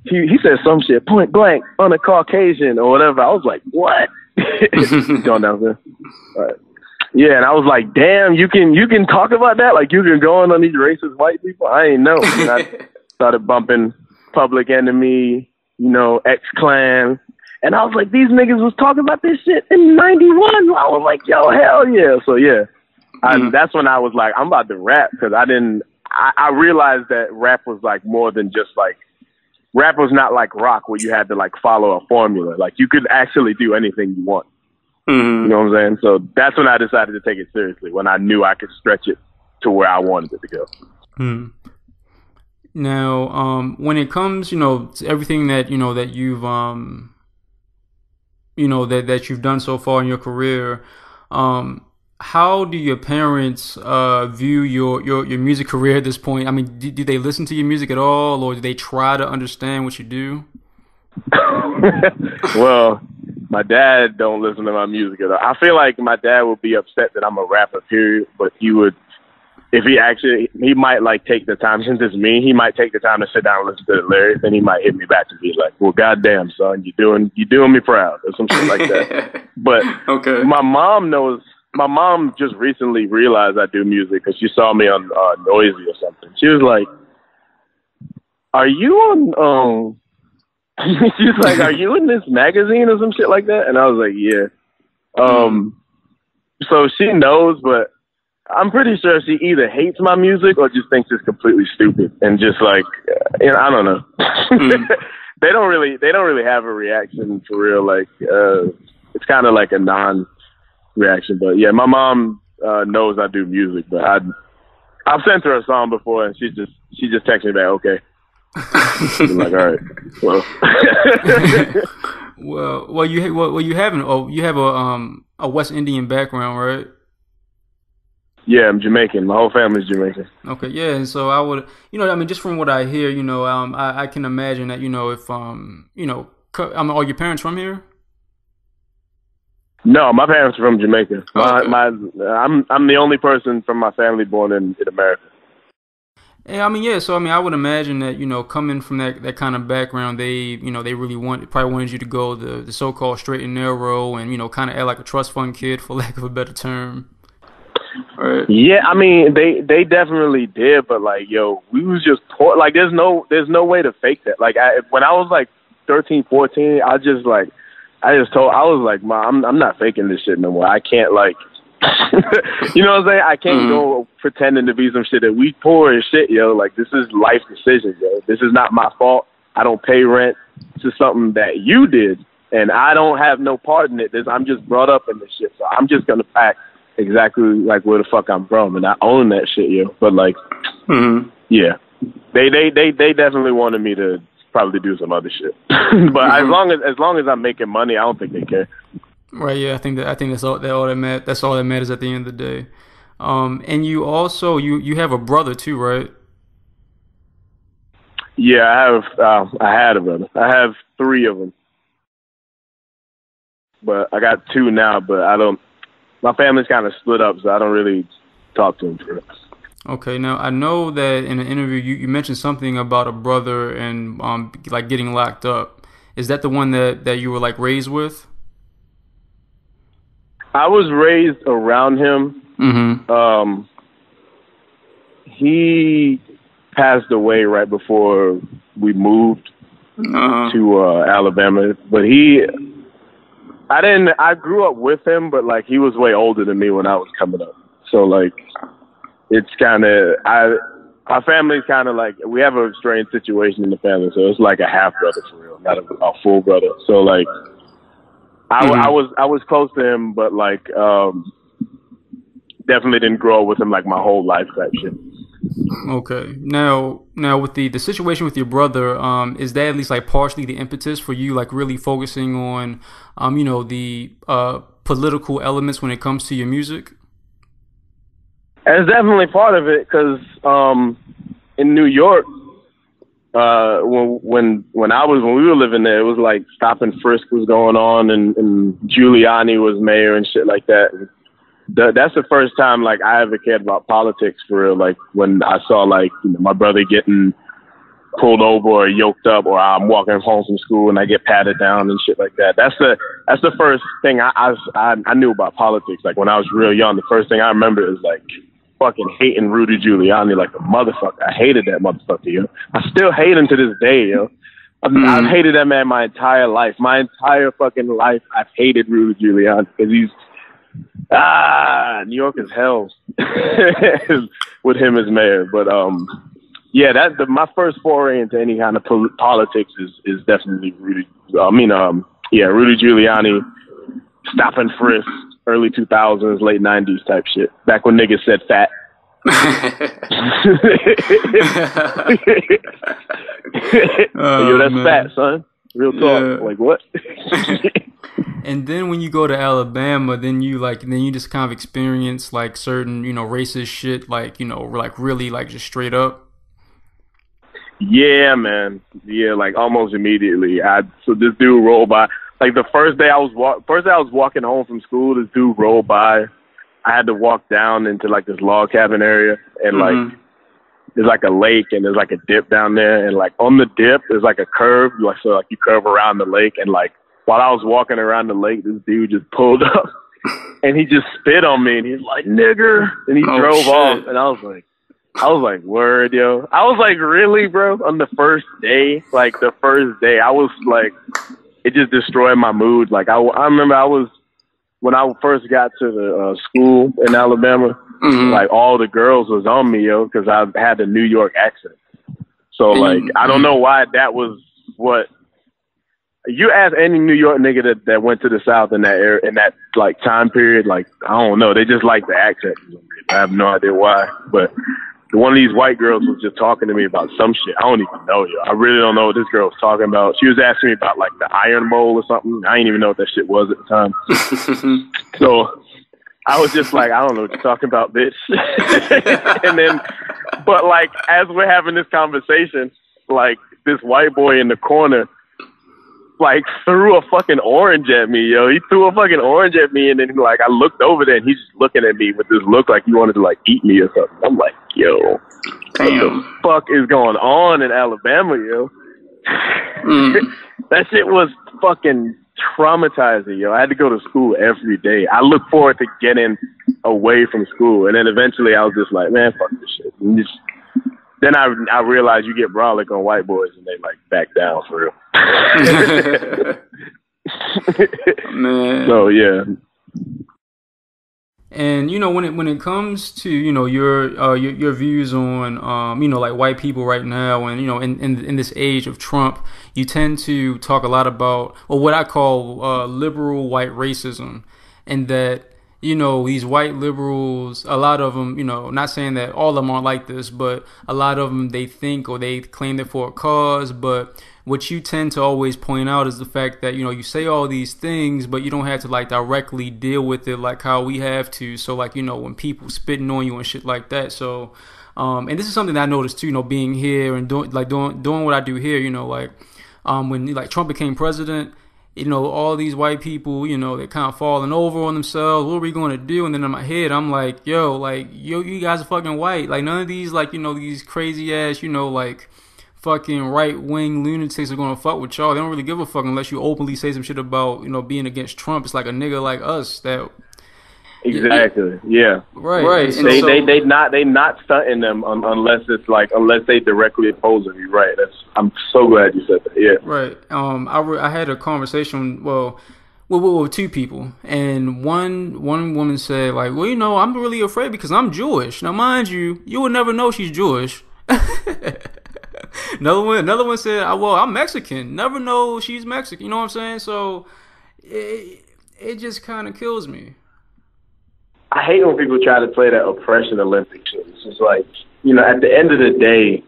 [SPEAKER 5] he said some shit, point blank, on a Caucasian or whatever. I was like, what? Going down there. Right. Yeah, and I was like, damn, you can talk about that? Like, you can go on these racist white people? I ain't know. And I started bumping Public Enemy, you know, X-Clan. And I was like, these niggas was talking about this shit in 91. I was like, yo, hell yeah. So, yeah, that's when I was like, I'm about to rap, because I realized that rap was like more than just like, rap was not like rock where you had to like follow a formula. Like, you could actually do anything you want.
[SPEAKER 4] Mm-hmm.
[SPEAKER 5] You know what I'm saying? So that's when I decided to take it seriously, when I knew I could stretch it to where I wanted it to go.
[SPEAKER 4] Mm. Now, when it comes, you know, to everything that, you know, that you've, you know, that you've done so far in your career, how do your parents view your music career at this point? I mean, do they listen to your music at all, or do they try to understand what you do?
[SPEAKER 5] Well, my dad don't listen to my music at all. I feel like my dad would be upset that I'm a rapper, period, but he would, if he might like take the time, since it's me, he might take the time to sit down and listen to the lyrics, and he might hit me back and be like, well, goddamn, son, you doing me proud, or some shit like that. But
[SPEAKER 4] okay.
[SPEAKER 5] My mom just recently realized I do music because she saw me on Noisy or something. She was like, are you on, she's like, are you in this magazine or some shit like that? And I was like, yeah. So she knows, but I'm pretty sure she either hates my music or just thinks it's completely stupid and just like, you know, I don't know. They don't really have a reaction for real. Like, it's kind of like a non-reaction, but yeah, my mom knows I do music, but I've sent her a song before, and she just texts me back, okay. I'm like, all right,
[SPEAKER 4] well, you have a West Indian background, right?
[SPEAKER 5] Yeah, I'm Jamaican. My whole family's Jamaican.
[SPEAKER 4] Okay, yeah, and so I would, I mean, just from what I hear, I can imagine that, if, are your parents from here?
[SPEAKER 5] No, my parents are from Jamaica.
[SPEAKER 4] Okay.
[SPEAKER 5] I'm the only person from my family born in America.
[SPEAKER 4] Yeah, I mean, yeah. So, I mean, I would imagine that coming from that kind of background, they really probably wanted you to go the so-called straight and narrow, and kind of act like a trust fund kid, for lack of a better term. Right.
[SPEAKER 5] Yeah, I mean, they definitely did, but like, we was just poor. Like, there's no way to fake that. Like, when I was like 13, 14, I was like, Mom, I'm not faking this shit no more. I can't, like, you know what I'm saying? I can't go pretending to be some shit that we poor as shit, Like, this is life decisions, This is not my fault. I don't pay rent. This is something that you did, and I don't have no part in it. I'm just brought up in this shit, so I'm just gonna act exactly like where the fuck I'm from, and I own that shit, But like, yeah, they definitely wanted me to probably do some other shit, but as long as I'm making money, I don't think they care.
[SPEAKER 4] Right? Yeah, I think that's all that matters at the end of the day. And you also you have a brother too, right?
[SPEAKER 5] Yeah, I had a brother. I have 3 of them, but I got 2 now. But I don't. My family's kind of split up, so I don't really talk to them for it. Okay,
[SPEAKER 4] now I know that in an interview you mentioned something about a brother and like getting locked up. Is that the one that you were like raised with?
[SPEAKER 5] I was raised around him. Mm-hmm. He passed away right before we moved to Alabama, but I grew up with him, but like he was way older than me when I was coming up. So like, it's kind of, our family's kind of like, we have a strange situation in the family. So it's like a half brother for real, not a full brother. So like, I was close to him, but like, definitely didn't grow up with him like my whole life type shit.
[SPEAKER 4] Okay. Now with the situation with your brother, is that at least like partially the impetus for you like really focusing on, the political elements when it comes to your music?
[SPEAKER 5] It's definitely part of it, because in New York, when we were living there, it was like stop and frisk was going on, and Giuliani was mayor and shit like that. That's the first time like I ever cared about politics for real. Like when I saw like my brother getting pulled over or yoked up, or I'm walking home from school and I get patted down and shit like that. That's the first thing I knew about politics. Like when I was real young, the first thing I remember is like fucking hating Rudy Giuliani like a motherfucker. I hated that motherfucker, I still hate him to this day, I've hated that man my entire life. My entire fucking life, I've hated Rudy Giuliani because he's New York is hell with him as mayor. But yeah, my first foray into any kind of politics is definitely Rudy Giuliani, stop and frisk, early 2000s, late 90s type shit. Back when niggas said fat. Yo, that's fat, son. Real talk. Yeah. Like what?
[SPEAKER 4] And then when you go to Alabama, then you just kind of experience like certain, racist shit, like, like really like just straight up.
[SPEAKER 5] Yeah, man. Yeah, like almost immediately. So this dude rolled by. Like the first day I was walking home from school, this dude rolled by. I had to walk down into like this log cabin area, and like there's like a lake and there's like a dip down there, and like on the dip there's like a curve, so like you curve around the lake, and like while I was walking around the lake, this dude just pulled up and he just spit on me, and he's like, "Nigger," and he drove off, and I was like, word, yo. I was like, really, bro? On the first day, I was like, it just destroyed my mood. Like I remember when I first got to the school in Alabama, like all the girls was on me, yo, because I had a New York accent. So like, I don't know why that was what. You ask any New York nigga that went to the South in that era, in that like time period, like I don't know, they just like the accent. I have no idea why, but one of these white girls was just talking to me about some shit. I don't even know, yo. I really don't know what this girl was talking about. She was asking me about like the Iron Bowl or something. I didn't even know what that shit was at the time. I was just like, I don't know what you're talking about, bitch. And then, but like, as we're having this conversation, like, this white boy in the corner, like, threw a fucking orange at me, yo. He threw a fucking orange at me, and then, like, I looked over there, and he's just looking at me with this look like he wanted to, like, eat me or something. I'm like, yo, what the fuck is going on in Alabama, yo? That shit was fucking traumatizing, yo. I had to go to school every day. I look forward to getting away from school, and then eventually I was just like, man, fuck this shit. And then I realized you get brolic on white boys, and they like back down for real.
[SPEAKER 4] Man.
[SPEAKER 5] So yeah.
[SPEAKER 4] And you know, when it comes to, you know, your views on you know, like white people right now, and you know, in this age of Trump, you tend to talk a lot about, or what I call liberal white racism, and that, you know, these white liberals, a lot of them, you know, not saying that all of them aren't like this, but a lot of them, they think or they claim they're for a cause. But what you tend to always point out is the fact that, you know, you say all these things, but you don't have to like directly deal with it like how we have to. So like, you know, when people spitting on you and shit like that. So, and this is something that I noticed too, you know, being here and doing what I do here, you know, like, when like Trump became president, you know, all these white people, you know, they're kind of falling over on themselves. What are we going to do? And then in my head, I'm like, yo, you guys are fucking white. Like, none of these, like, you know, these crazy ass, you know, like, fucking right-wing lunatics are going to fuck with y'all. They don't really give a fuck unless you openly say some shit about, you know, being against Trump. It's like a nigga like us that...
[SPEAKER 5] Exactly. Yeah.
[SPEAKER 4] Right.
[SPEAKER 5] They not stunting them unless they directly oppose them. You're right. I'm so glad you said that. Yeah.
[SPEAKER 4] Right. I had a conversation with two people, and one woman said like, well, you know, I'm really afraid because I'm Jewish. Now, mind you, you would never know she's Jewish. Another one said, well, I'm Mexican. Never know she's Mexican. You know what I'm saying? So it just kind of kills me.
[SPEAKER 5] I hate when people try to play that oppression Olympic shit. It's just like, you know, at the end of the day,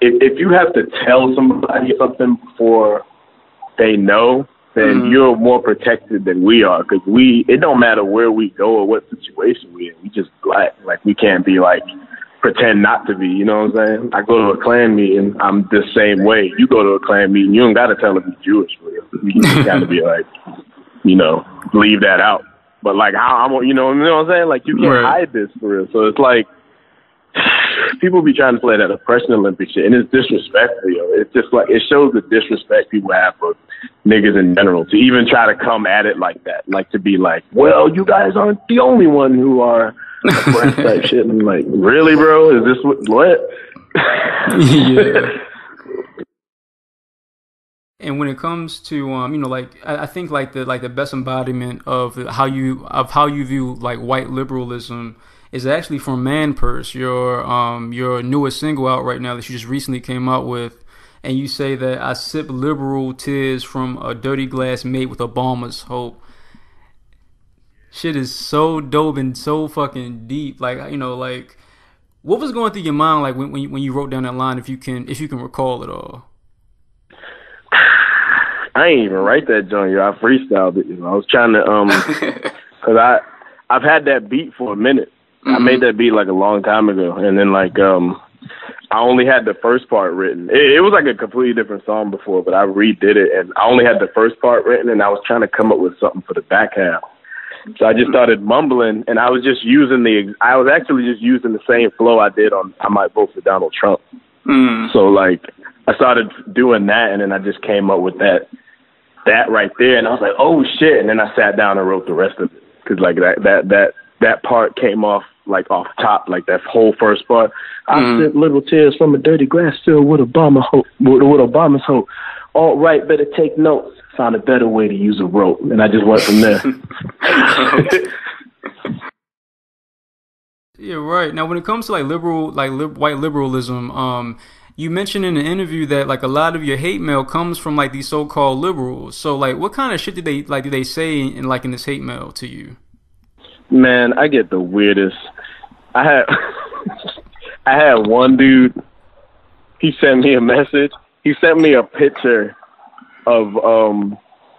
[SPEAKER 5] if you have to tell somebody something before they know, then you're more protected than we are, because it don't matter where we go or what situation we're in. We just black. Like, we can't be like, pretend not to be, you know what I'm saying? I go to a Klan meeting, I'm the same way. You go to a Klan meeting, you don't got to tell them you're Jewish, for real. You just got to be like, you know, leave that out. But like, you know what I'm saying? Like, you can't hide this, for real. So it's like, people be trying to play that oppression Olympic shit, and it's disrespectful, yo. It's just like, it shows the disrespect people have for niggas in general, to even try to come at it like that. Like, to be like, well, you guys aren't the only one who are oppressed type shit. And I'm like, really, bro? Is this what?
[SPEAKER 4] Yeah. And when it comes to you know, like, I think like the best embodiment of how you view like white liberalism is actually from Man Purse, your newest single out right now that you just recently came out with, and you say that I sip liberal tears from a dirty glass made with Obama's hope. Shit is so dope and so fucking deep. Like, you know, like, what was going through your mind like when you wrote down that line, if you can recall it all?
[SPEAKER 5] I ain't even write that joint, yo. I freestyled it. You know, I was trying to because I've had that beat for a minute. I made that beat like a long time ago, and then like I only had the first part written. It was like a completely different song before, but I redid it, and I only had the first part written, and I was trying to come up with something for the back half. So I just started mumbling, and I was actually just using the same flow I did on I Might Vote for Donald Trump. So like, I started doing that, and then I just came up with that right there, and I was like, oh shit, and then I sat down and wrote the rest of it, because like that part came off like off top, like that whole first part. I sip little tears from a dirty glass filled with Obama's hope. All right, better take notes. Found a better way to use a rope, and I just went from there.
[SPEAKER 4] Yeah, right. Now, when it comes to like white liberalism, you mentioned in the interview that like a lot of your hate mail comes from like these so-called liberals. So like, what kind of shit did they say in this hate mail to you?
[SPEAKER 5] Man, I get the weirdest. I had one dude. He sent me a message. He sent me a picture of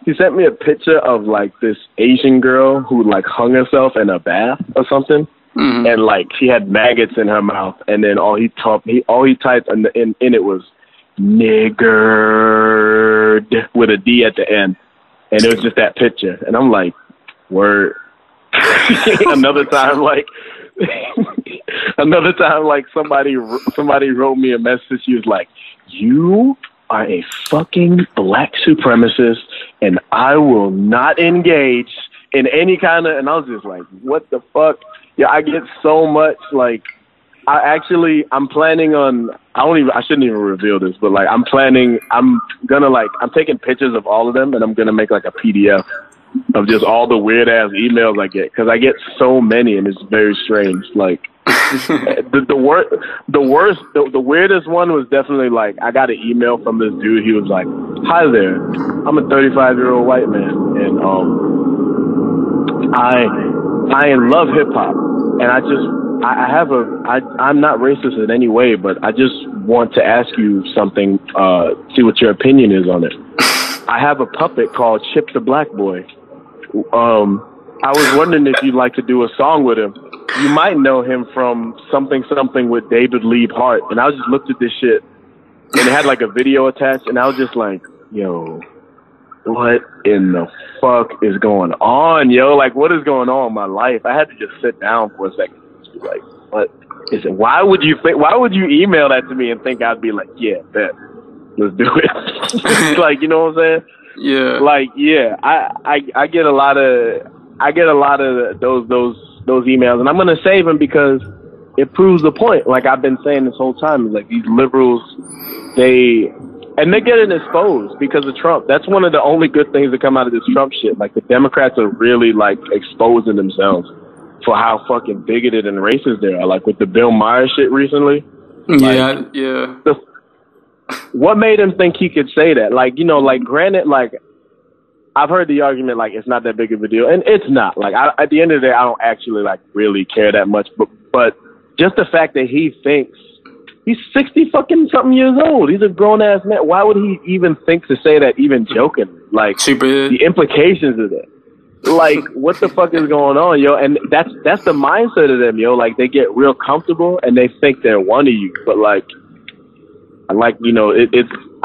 [SPEAKER 5] He sent me a picture of like this Asian girl who like hung herself in a bath or something, and like she had maggots in her mouth, and then all he typed in it was "niggered" with a D at the end, and it was just that picture, and I'm like, word. Another time, like somebody wrote me a message. She was like, "You are a fucking black supremacist, and I will not engage in any kind of," and I was just like, what the fuck? Yeah, I get so much, like, I'm planning on, I shouldn't even reveal this, but like, I'm taking pictures of all of them, and I'm gonna make like a PDF of just all the weird ass emails I get, because I get so many, and it's very strange. Like, the weirdest one was definitely like, I got an email from this dude. He was like, "Hi there, I'm a 35-year-old white man, and I love hip hop, and I'm not racist in any way, but I just want to ask you something, see what your opinion is on it. I have a puppet called Chip the Black Boy. I was wondering if you'd like to do a song with him. You might know him from something with David Lee Hart." And I just looked at this shit, and it had like a video attached, and I was just like, yo, what in the fuck is going on, yo? Like, what is going on in my life? I had to just sit down for a second and just be like, what is it? Why would you email that to me and think I'd be like, yeah, bet, let's do it? Like, you know what I'm saying? Yeah. Like, yeah, I get a lot of those emails, and I'm gonna save them because it proves the point. Like I've been saying this whole time, like these liberals, they're getting exposed because of Trump. That's one of the only good things that come out of this Trump shit. Like the Democrats are really like exposing themselves for how fucking bigoted and racist they are. Like with the Bill Maher shit recently.
[SPEAKER 4] Yeah.
[SPEAKER 5] What made him think he could say that? Like, you know, like granted, like I've heard the argument like it's not that big of a deal, and it's not. Like at the end of the day, I don't actually like really care that much. But just the fact that he thinks he's 60 fucking something years old, he's a grown ass man. Why would he even think to say that, even joking? Like the implications of that. Like what the fuck is going on, yo? And that's the mindset of them, yo. Like they get real comfortable and they think they're one of you, but like you know,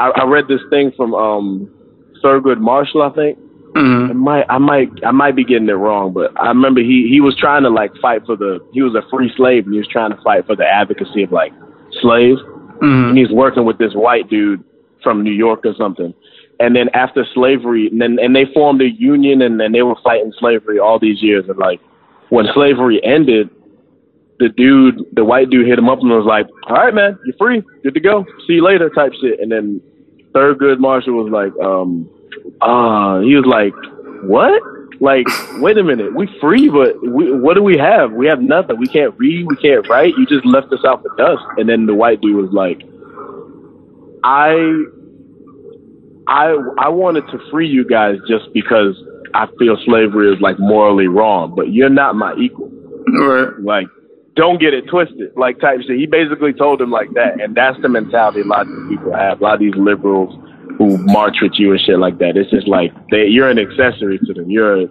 [SPEAKER 5] I read this thing from Thurgood Marshall, I think. Mm-hmm. I might be getting it wrong, but I remember he was trying to like fight he was a free slave, and he was trying to fight for the advocacy of like slaves. Mm-hmm. And he's working with this white dude from New York or something. And then after slavery, and they formed a union, and then they were fighting slavery all these years. And like when slavery ended, the white dude hit him up and was like, "All right, man, you're free, good to go, see you later," type shit. And then Thurgood Marshall was like, he was like, "What? Like, wait a minute, we free, but what do we have? We have nothing. We can't read, we can't write. You just left us out for dust." And then the white dude was like, I wanted to free you guys just because I feel slavery is like morally wrong, but you're not my equal. Right. Like, don't get it twisted, like type shit. He basically told him like that, and that's the mentality a lot of these people have. A lot of these liberals who march with you and shit like that. It's just like you're an accessory to them. You're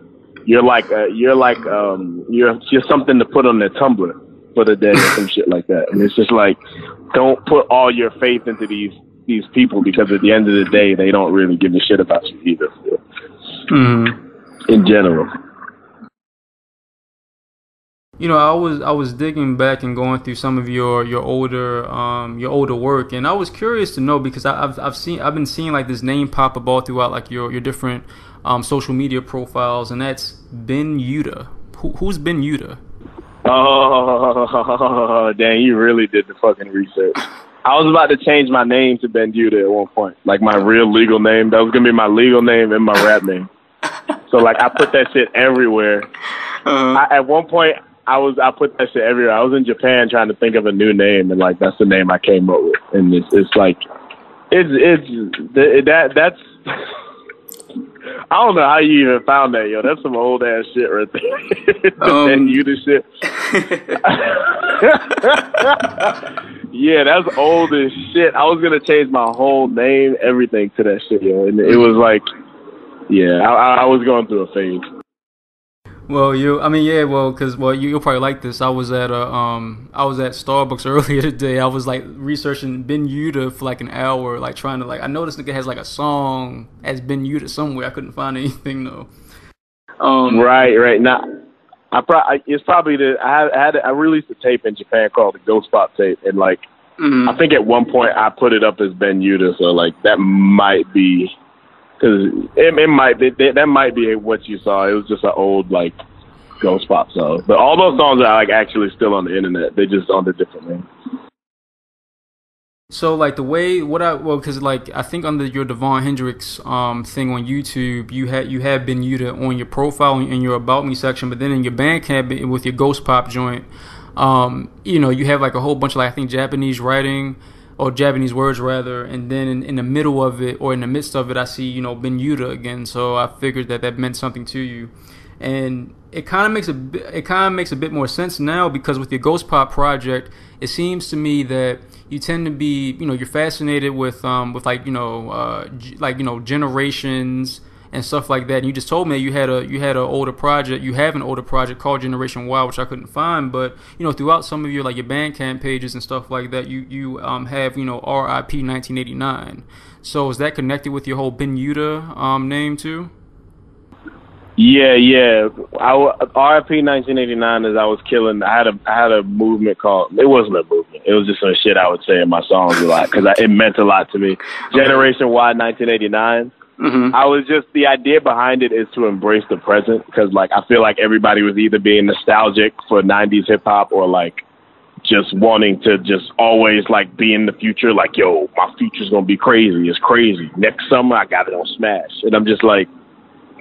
[SPEAKER 5] something to put on their Tumblr for the day or some shit like that. And it's just like, don't put all your faith into these people, because at the end of the day, they don't really give a shit about you either. Mm-hmm. In general.
[SPEAKER 4] You know, I was digging back and going through some of your older work, and I was curious to know, because I've been seeing like this name pop up all throughout like your different social media profiles, and that's Ben Yuta. Who's Ben Yuta?
[SPEAKER 5] Oh, dang, you really did the fucking research. I was about to change my name to Ben Yuta at one point, like my real legal name. That was gonna be my legal name and my rap name. So like I put that shit everywhere. At one point, I put that shit everywhere. I was in Japan trying to think of a new name, and like that's the name I came up with. And it's like that's I don't know how you even found that, yo. That's some old ass shit right there. And you the shit. Yeah, that's old as shit. I was gonna change my whole name, everything to that shit, yo. And it was like yeah, I was going through a phase.
[SPEAKER 4] Well, you'll probably like this. I was at Starbucks earlier today. I was like researching Ben Yuta for like an hour, like trying to I know this nigga has like a song as Ben Yuta somewhere. I couldn't find anything though.
[SPEAKER 5] Right now, it's probably I released a tape in Japan called the Ghost Pop tape, and like I think at one point I put it up as Ben Yuta, so like that might be. Because that might be what you saw. It was just an old like ghost pop song. But all those songs are like actually still on the internet. They're just under different names.
[SPEAKER 4] So like because like I think under your Devon Hendrix thing on YouTube, you have Ben Yuta on your profile in your About Me section, but then in your Bandcamp with your ghost pop joint, you have like a whole bunch of like I think Japanese writing. Or Japanese words rather, and then in the middle of it or in the midst of it, I see Ben Yuta again. So I figured that meant something to you, and it kind of makes a bit more sense now because with your Ghost Pop project, it seems to me that you tend to be you're fascinated with generations and stuff like that. And you just told me you had an older project. You have an older project called Generation Y, which I couldn't find. But throughout some of your your Bandcamp pages and stuff like that, you have RIP 1989. So is that connected with your whole Ben Yuta name too?
[SPEAKER 5] Yeah. RIP 1989 is I was killing. I had a movement called. It wasn't a movement. It was just some shit I would say in my songs a lot because it meant a lot to me. Generation Y 1989. I was just, the idea behind it is to embrace the present because like I feel like everybody was either being nostalgic for 90s hip hop or like just wanting to just always like be in the future, like yo, my future's gonna be crazy. It's crazy. Next summer I got it on Smash. And I'm just like,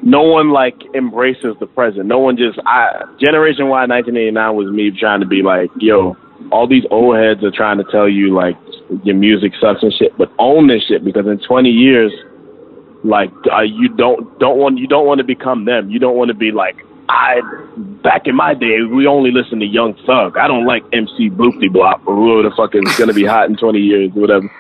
[SPEAKER 5] no one like embraces the present. No one Generation Y 1989 was me trying to be like, yo, all these old heads are trying to tell you like your music sucks and shit, but own this shit because in 20 years like you don't want to become them. You don't want to be like back in my day we only listened to Young Thug. I don't like MC Bloopy Blop or whoever the fuck is gonna be hot in 20 years or whatever.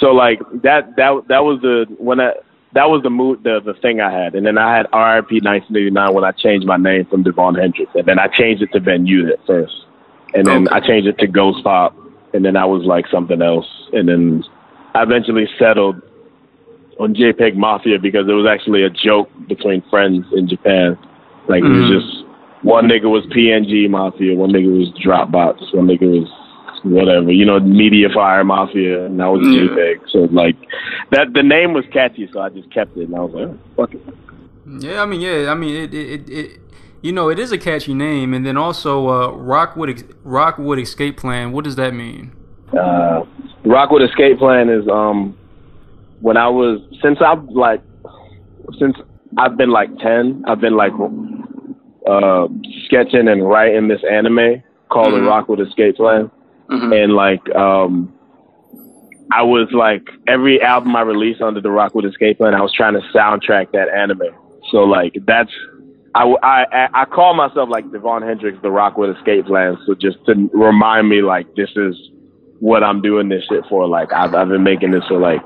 [SPEAKER 5] So like that was the mood, the thing I had, and then I had RIP 1989 when I changed my name from Devon Hendrix, and then I changed it to Ben Yuta at first, and then I changed it to Ghost Pop, and then I was like something else, and then I eventually settled on JPEG Mafia because it was actually a joke between friends in Japan. Like it was just one nigga was PNG Mafia, one nigga was Dropbox, one nigga was whatever, Media Fire Mafia, and I was JPEG. So like that the name was catchy, so I just kept it, and I was like, oh, fuck it.
[SPEAKER 4] It is a catchy name, and then also Rockwood Escape Plan. What does that mean?
[SPEAKER 5] Rockwood Escape Plan is since I've been like 10, I've been like sketching and writing this anime called the Rockwood Escape Plan. And like I was like every album I released under the Rockwood Escape Plan, I was trying to soundtrack that anime. So like that's I call myself like Devon Hendrix the Rockwood Escape Plan, so just to remind me like this is what I'm doing this shit for. Like I've been making this for like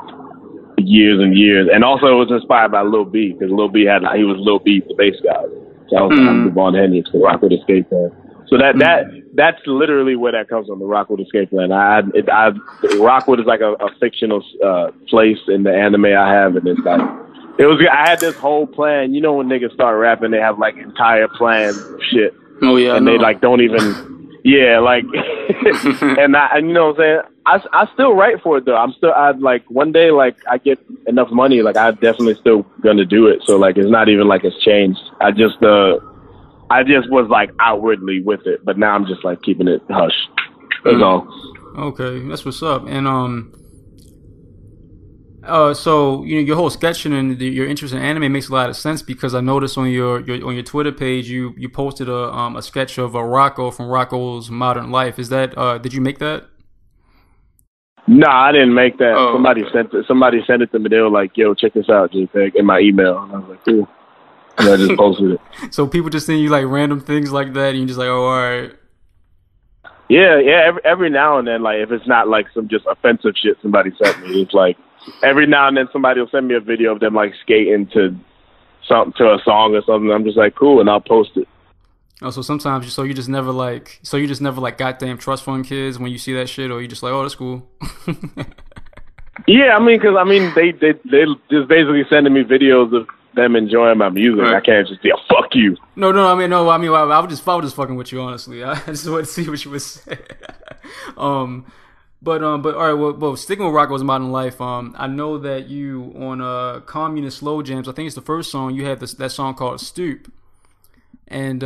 [SPEAKER 5] years and years, and also it was inspired by Lil B because Lil B he was Lil B the bass guy. So I was like, Devon Hendrix the Rockwood Escape Plan. So that's literally where that comes from, the Rockwood Escape Plan. Rockwood is like a fictional place in the anime I have, and it's like I had this whole plan. When niggas start rapping, they have like entire plan shit.
[SPEAKER 4] Oh yeah,
[SPEAKER 5] and they like don't even. Yeah, like, and you know what I'm saying? I still write for it though. I'd like one day, like I get enough money, like I'm definitely still gonna do it. So like, it's not even like it's changed. I just was like outwardly with it, but now I'm just like keeping it hush. That's all.
[SPEAKER 4] Okay, that's what's up. And so your whole sketching and your interest in anime makes a lot of sense because I noticed on your Twitter page you posted a sketch of Rocco from Rocco's Modern Life. Is that did you make that?
[SPEAKER 5] No, I didn't make that. Oh, somebody sent it to me. They were like, "Yo, check this out, JPEG," in my email, and I was like, "Cool." And I just posted it.
[SPEAKER 4] So people just send you like random things like that, and you're just like, "Oh, all right."
[SPEAKER 5] Yeah. Every now and then, like if it's not like some just offensive shit somebody sent me, it's like every now and then somebody will send me a video of them like skating to something to a song or something. I'm just like, cool, and I'll post it.
[SPEAKER 4] Oh, so sometimes you just never like goddamn trust fund kids when you see that shit, or you just like, oh, that's cool.
[SPEAKER 5] Yeah, because they just basically sending me videos of them enjoying my music. Right. I can't just be a fuck you.
[SPEAKER 4] No. I was just fucking with you, honestly. I just wanted to see what you would say. But all right. Well, sticking with Rocko's Modern Life. I know that you on Communist Slow Jams. I think it's the first song you had that song called Stoop, and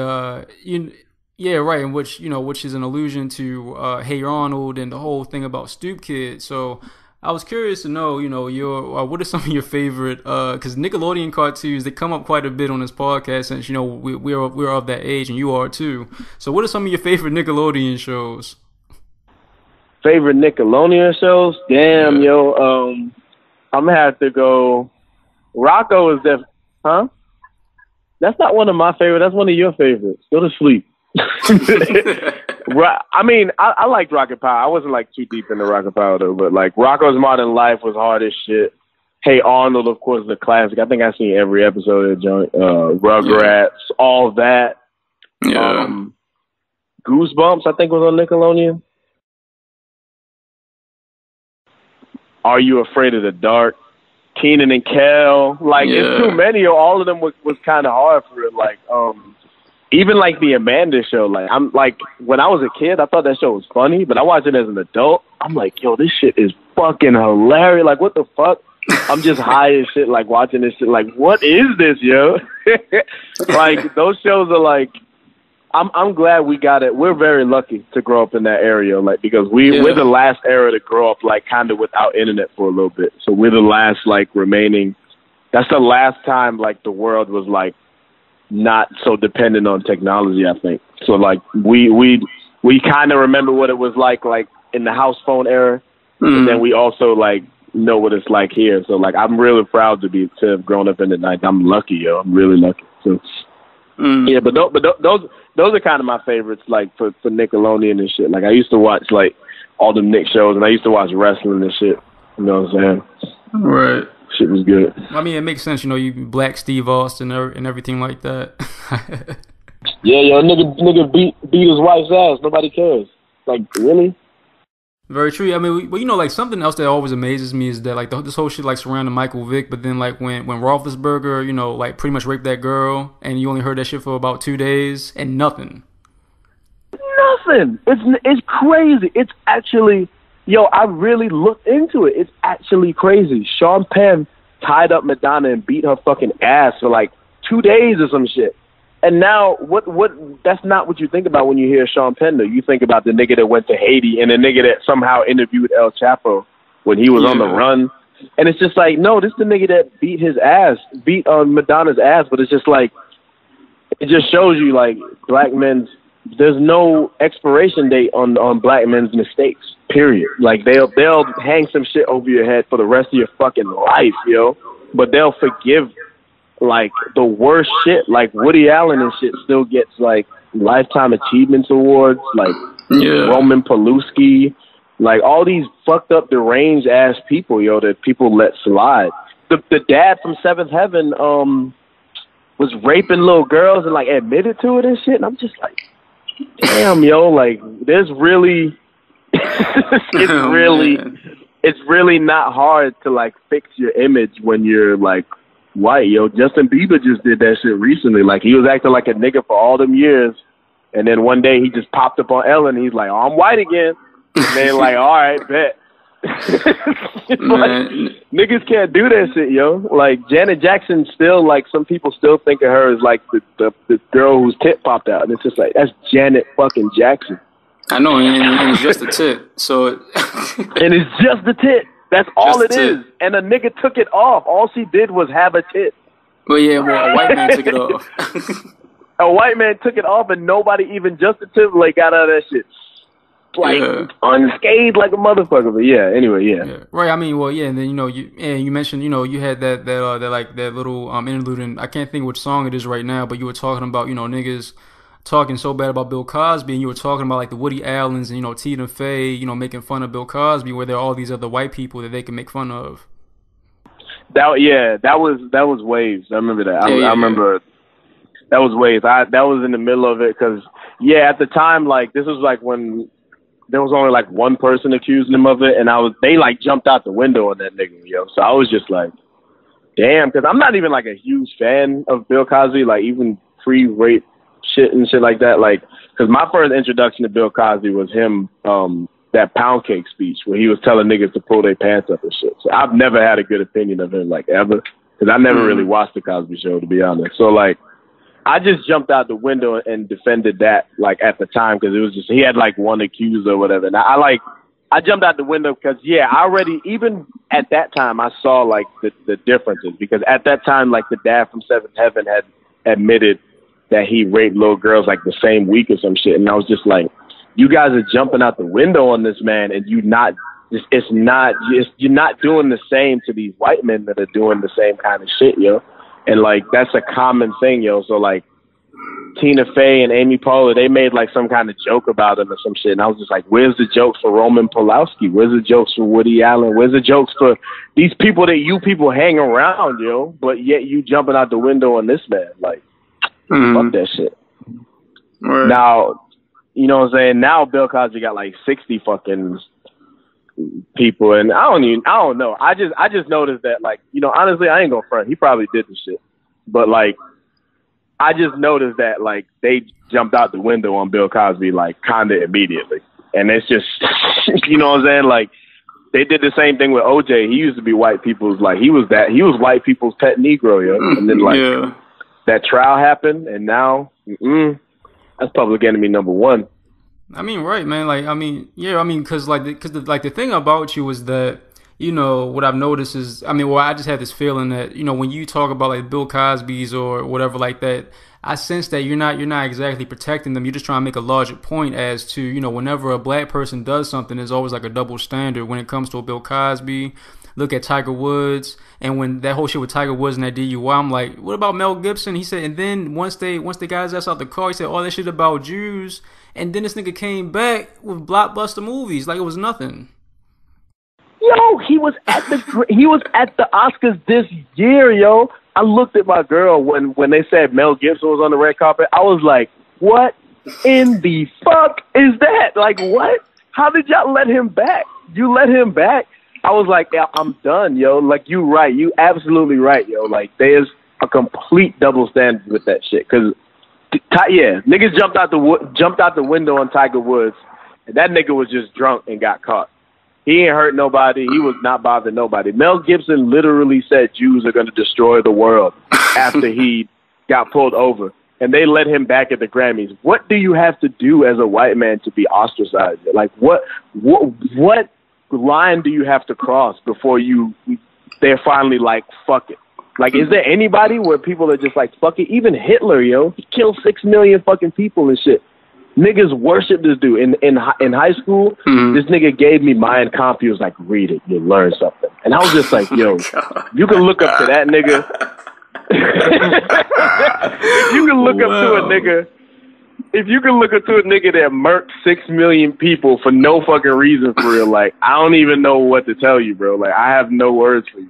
[SPEAKER 4] yeah, right. In which is an allusion to Hey Arnold and the whole thing about Stoop Kid. So I was curious to know, your what are some of your favorite? Because Nickelodeon cartoons, they come up quite a bit on this podcast, since we're of that age, and you are too. So what are some of your favorite Nickelodeon shows?
[SPEAKER 5] Favorite Nickelodeon shows? Damn, yo. I'm gonna have to go. Rocko is huh? That's not one of my favorites. That's one of your favorites. Go to sleep. I liked Rocket Power. I wasn't like too deep into Rocket Power though, but like Rocko's Modern Life was hard as shit. Hey Arnold, of course, the classic. I think I've seen every episode of the joint. Rugrats, all that. Yeah. Goosebumps, I think, was on Nickelodeon. Are You Afraid of the Dark? Keenan and Kel. Like, it's too many. All of them was kind of hard for it. Like, even like the Amanda Show. Like, I'm like, when I was a kid, I thought that show was funny, but I watched it as an adult. I'm like, yo, this shit is fucking hilarious. Like, what the fuck? I'm just high as shit, like watching this shit. Like, what is this, yo? Like, those shows are like, I'm glad we got it. We're very lucky to grow up in that area, like, because we're the last era to grow up like kind of without internet for a little bit. So we're the last like remaining. That's the last time like the world was like not so dependent on technology, I think. So like we kind of remember what it was like in the house phone era, and then we also like know what it's like here. So like I'm really proud to have grown up in the 90s. I'm lucky, yo. I'm really lucky. So yeah, but those are kind of my favorites, like for Nickelodeon and shit. Like I used to watch like all the Nick shows, and I used to watch wrestling and shit. You know what I'm saying? Right. Shit was good.
[SPEAKER 4] I mean, it makes sense, you Black Steve Austin and everything like that.
[SPEAKER 5] Yeah, yo, nigga beat his wife's ass. Nobody cares. Like, really?
[SPEAKER 4] Very true. I mean, like something else that always amazes me is that like this whole shit like surrounding Michael Vick, but then like when Roethlisberger, like pretty much raped that girl, and you only heard that shit for about 2 days and nothing.
[SPEAKER 5] Nothing. It's crazy. It's actually, yo, I really looked into it. It's actually crazy. Sean Penn tied up Madonna and beat her fucking ass for like 2 days or some shit. And now, what? That's not what you think about when you hear Sean Penn, though. You think about the nigga that went to Haiti and the nigga that somehow interviewed El Chapo when he was on the run. And it's just like, no, this is the nigga that beat Madonna's ass. But it's just like, it just shows you, like, there's no expiration date on black men's mistakes, period. Like, they'll hang some shit over your head for the rest of your fucking life, yo. But they'll forgive like the worst shit, like Woody Allen and shit still gets like Lifetime Achievements Awards, like Roman Polanski, like all these fucked up deranged ass people, yo, that people let slide. The dad from Seventh Heaven was raping little girls and like admitted to it and shit, and I'm just like, damn, yo, like there's really it's really not hard to like fix your image when you're like white, yo. Justin Bieber just did that shit recently. Like, he was acting like a nigga for all them years, and then one day he just popped up on Ellen, and he's like, oh, I'm white again. And they're like, all right, bet. Like, niggas can't do that shit, yo. Like, Janet Jackson still, like, some people still think of her as, like, the girl whose tit popped out. And it's just like, that's Janet fucking Jackson.
[SPEAKER 4] I know, and it's just a tit. So
[SPEAKER 5] and it's just a tit. That's all it is. And a nigga took it off. All she did was have a tit.
[SPEAKER 4] Well, yeah, a white man took it off.
[SPEAKER 5] A white man took it off, and nobody, even Justin Timberlake, got out of that shit. Like, unscathed like a motherfucker. But yeah, anyway, yeah.
[SPEAKER 4] Right, I mean, well, yeah, and then, you mentioned, you had that little interlude, and I can't think which song it is right now, but you were talking about, niggas talking so bad about Bill Cosby, and you were talking about like the Woody Allens and Tina Fey, making fun of Bill Cosby, where there are all these other white people that they can make fun of.
[SPEAKER 5] That was Waves. I remember that. I remember that was Waves. That was in the middle of it because at the time, like, this was like when there was only like one person accusing him of it, and they like jumped out the window on that nigga, yo. So I was just like, damn, because I'm not even like a huge fan of Bill Cosby, like even pre-rape shit and shit like that, like, because my first introduction to Bill Cosby was him, that pound cake speech where he was telling niggas to pull their pants up and shit. So I've never had a good opinion of him, like, ever, because I never really watched the Cosby Show, to be honest. So like, I just jumped out the window and defended that, like, at the time, because it was just, he had like one accuser or whatever. And I jumped out the window because, I already, even at that time, I saw like the differences, because at that time, like, the dad from Seventh Heaven had admitted that he raped little girls like the same week or some shit. And I was just like, you guys are jumping out the window on this man, and you're not doing the same to these white men that are doing the same kind of shit, yo. And like, that's a common thing, yo. So like, Tina Fey and Amy Poehler, they made like some kind of joke about him or some shit, and I was just like, where's the jokes for Roman Polanski? Where's the jokes for Woody Allen? Where's the jokes for these people that you people hang around, yo? But yet you jumping out the window on this man, like, fuck that shit. Right. Now, you know what I'm saying? Now Bill Cosby got like 60 fucking people, and I don't know. I just noticed that, like, you know, honestly, I ain't gonna front. He probably did the shit, but like, I just noticed that like they jumped out the window on Bill Cosby like kinda immediately, and it's just, you know what I'm saying? Like, they did the same thing with OJ. He used to be white people's, like, he was white people's pet Negro, yo. And then like that trial happened, and now that's public enemy number one.
[SPEAKER 4] I mean, right, man. Like, I mean, because the thing about you is that, you know, what I've noticed is, I just had this feeling that, you know, when you talk about like Bill Cosby's or whatever like that, I sense that you're not exactly protecting them. You're just trying to make a larger point as to, you know, whenever a black person does something, there's always like a double standard when it comes to a Bill Cosby. Look at Tiger Woods, and when that whole shit with Tiger Woods and that DUI, I'm like, what about Mel Gibson? He said, and then once they got his ass out the car, he said all that shit about Jews, and then this nigga came back with blockbuster movies like it was nothing.
[SPEAKER 5] Yo, he was at the Oscars this year, yo. I looked at my girl when they said Mel Gibson was on the red carpet. I was like, what in the fuck is that? Like, what? How did y'all let him back? You let him back? I was like, yeah, I'm done, yo. Like, you right. You absolutely right, yo. Like, there's a complete double standard with that shit. Because, niggas jumped out the window on Tiger Woods, and that nigga was just drunk and got caught. He ain't hurt nobody. He was not bothering nobody. Mel Gibson literally said Jews are going to destroy the world after he got pulled over. And they let him back at the Grammys. What do you have to do as a white man to be ostracized? Like, what line do you have to cross before they're finally like, fuck it? Like, is there anybody where people are just like, fuck it? Even Hitler, yo, he killed 6 million fucking people and shit. Niggas worship this dude. In high school, this nigga gave me Mein Kampf. He was like, read it, you'll learn something. And I was just like, yo, you can look up to that nigga. If you can look up to a nigga, that murked 6 million people for no fucking reason, for real, like, I don't even know what to tell you, bro. Like, I have no words for you,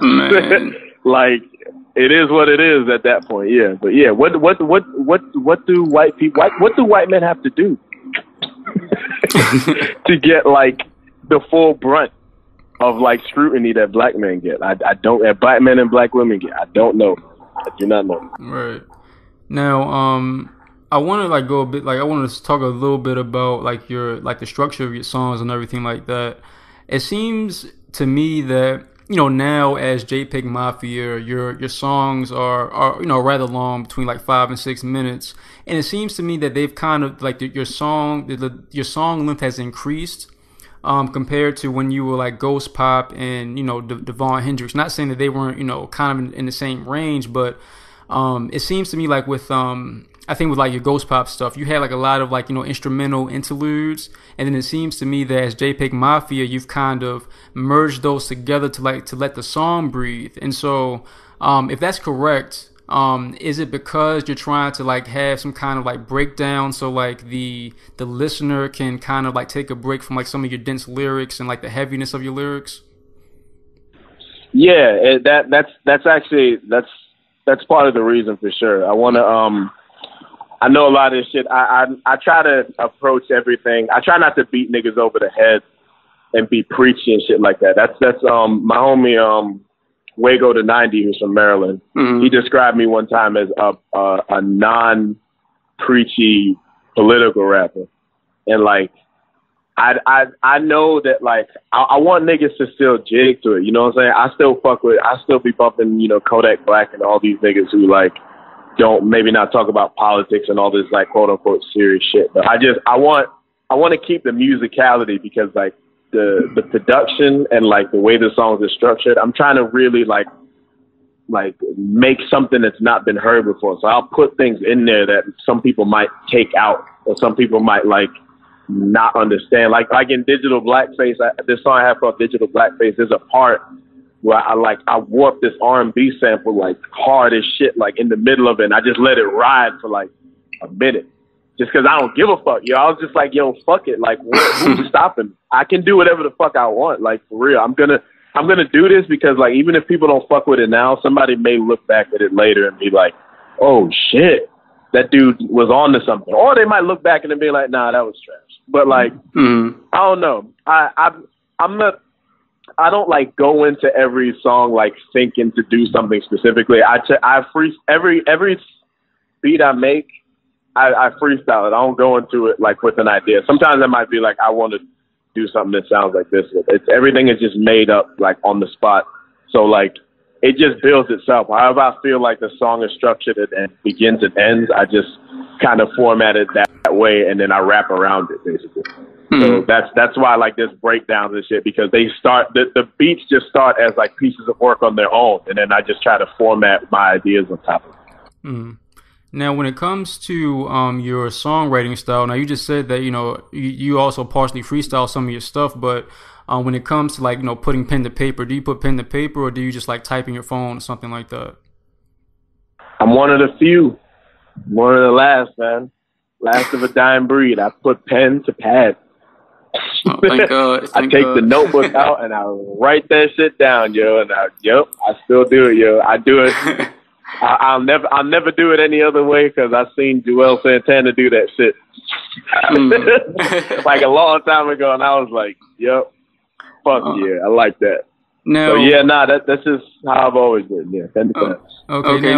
[SPEAKER 5] bro. Like, it is what it is at that point, yeah. But yeah, what do white men have to do to get like the full brunt of like scrutiny that black men get? That black men and black women get. I don't know. I do not know.
[SPEAKER 4] Right. Now, I want to like go a bit, like I want to talk a little bit about like the structure of your songs and everything like that. It seems to me that, you know, now as JPEG Mafia, your songs are you know, rather long, between like 5 and 6 minutes, and it seems to me that they've kind of like your song length has increased compared to when you were like Ghost Pop and, you know, Devon Hendrix. Not saying that they weren't, you know, kind of in the same range, but it seems to me like with I think with like your Ghost Pop stuff, you had like a lot of like, you know, instrumental interludes, and then it seems to me that as JPEG Mafia, you've kind of merged those together to let the song breathe. And so, if that's correct, is it because you're trying to like have some kind of like breakdown, so like the listener can kind of like take a break from like some of your dense lyrics and like the heaviness of your lyrics?
[SPEAKER 5] Yeah, that's actually that's part of the reason for sure. I want to I know a lot of this shit. I try to approach everything. I try not to beat niggas over the head and be preachy and shit like that. That's my homie Wago the 90, who's from Maryland. Mm-hmm. He described me one time as a non-preachy political rapper, and like I know that like I want niggas to still jig to it. You know what I'm saying? I still be bumping, you know, Kodak Black and all these niggas who like don't maybe not talk about politics and all this like quote unquote serious shit. But I want to keep the musicality, because like the production and like the way the songs are structured, I'm trying to really like make something that's not been heard before. So I'll put things in there that some people might take out, or some people might like not understand. Like in Digital Blackface, this song I have called Digital Blackface, there's a part where I warped this R&B sample like hard as shit, like in the middle of it, and I just let it ride for like a minute, just because I don't give a fuck, yo. I was just like, yo, fuck it, like who's stopping me? I can do whatever the fuck I want, like for real. I'm gonna do this because like even if people don't fuck with it now, somebody may look back at it later and be like, oh shit, that dude was on to something. Or they might look back and be like, nah, that was trash. But like, I don't know. I don't like go into every song like thinking to do something specifically. Every beat I make, I freestyle it. I don't go into it like with an idea. Sometimes I might be like, I want to do something that sounds like this. Everything is just made up like on the spot. So like it just builds itself. However I feel like the song is structured and begins and ends, I just kind of format it that way, and then I rap around it basically. So that's why I like this breakdowns and shit, because they start the beats just start as like pieces of work on their own, and then I just try to format my ideas on top of it.
[SPEAKER 4] Now, when it comes to your songwriting style, now you just said that, you know, you also partially freestyle some of your stuff, but when it comes to like, you know, putting pen to paper, do you put pen to paper, or do you just like type in your phone or something like that?
[SPEAKER 5] I'm one of the few, one of the last, man, last of a dying breed. I put pen to pad.
[SPEAKER 4] Oh, thank God.
[SPEAKER 5] I take the notebook out and I write that shit down, yo, and I still do it, yo. I do it. I'll never do it any other way, because I've seen Joel Santana do that shit like a long time ago, and I was like, yep, fuck yeah, I like that.
[SPEAKER 4] Now,
[SPEAKER 5] so yeah, that's just how I've always been. Yeah,
[SPEAKER 4] okay.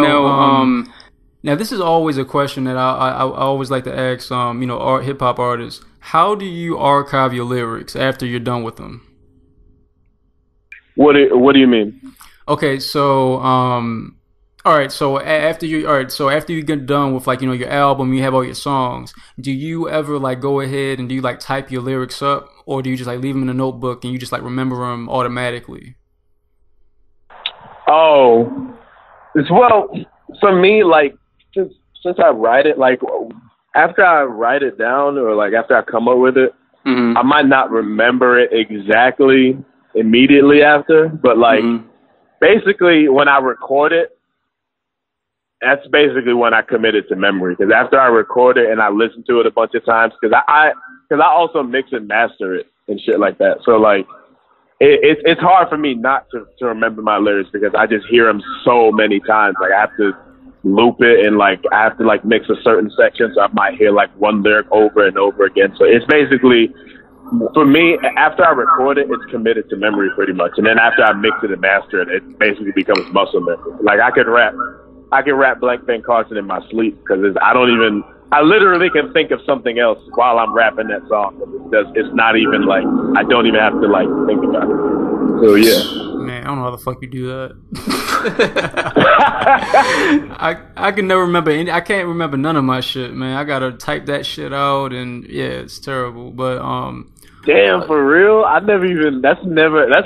[SPEAKER 4] Now this is always a question that I always like to ask, you know, hip hop artists. How do you archive your lyrics after you're done with them?
[SPEAKER 5] What do you mean?
[SPEAKER 4] Okay, so all right, so after you get done with like, you know, your album, you have all your songs, do you ever like go ahead and do you like type your lyrics up, or do you just like leave them in a notebook and you just like remember them automatically?
[SPEAKER 5] Oh, well, for me, like since I write it, like after I write it down, or like after I come up with it, I might not remember it exactly immediately after, but like basically when I record it, that's basically when I commit it to memory. Because after I record it and I listen to it a bunch of times, because I also mix and master it and shit like that. So like it's hard for me not to remember my lyrics, because I just hear them so many times. Like I have to loop it, and like I have to like mix a certain section, so I might hear like one lyric over and over again. So it's basically, for me, after I record it, it's committed to memory pretty much. And then after I mix it and master it, it basically becomes muscle memory. Like I can rap Blank Ben Carson in my sleep, because I literally can think of something else while I'm rapping that song. It's not even like, I don't even have to like think about it. So yeah.
[SPEAKER 4] Man, I don't know how the fuck you do that. I can never remember I can't remember none of my shit, man. I gotta type that shit out, and yeah, it's terrible. But
[SPEAKER 5] damn, for real? That's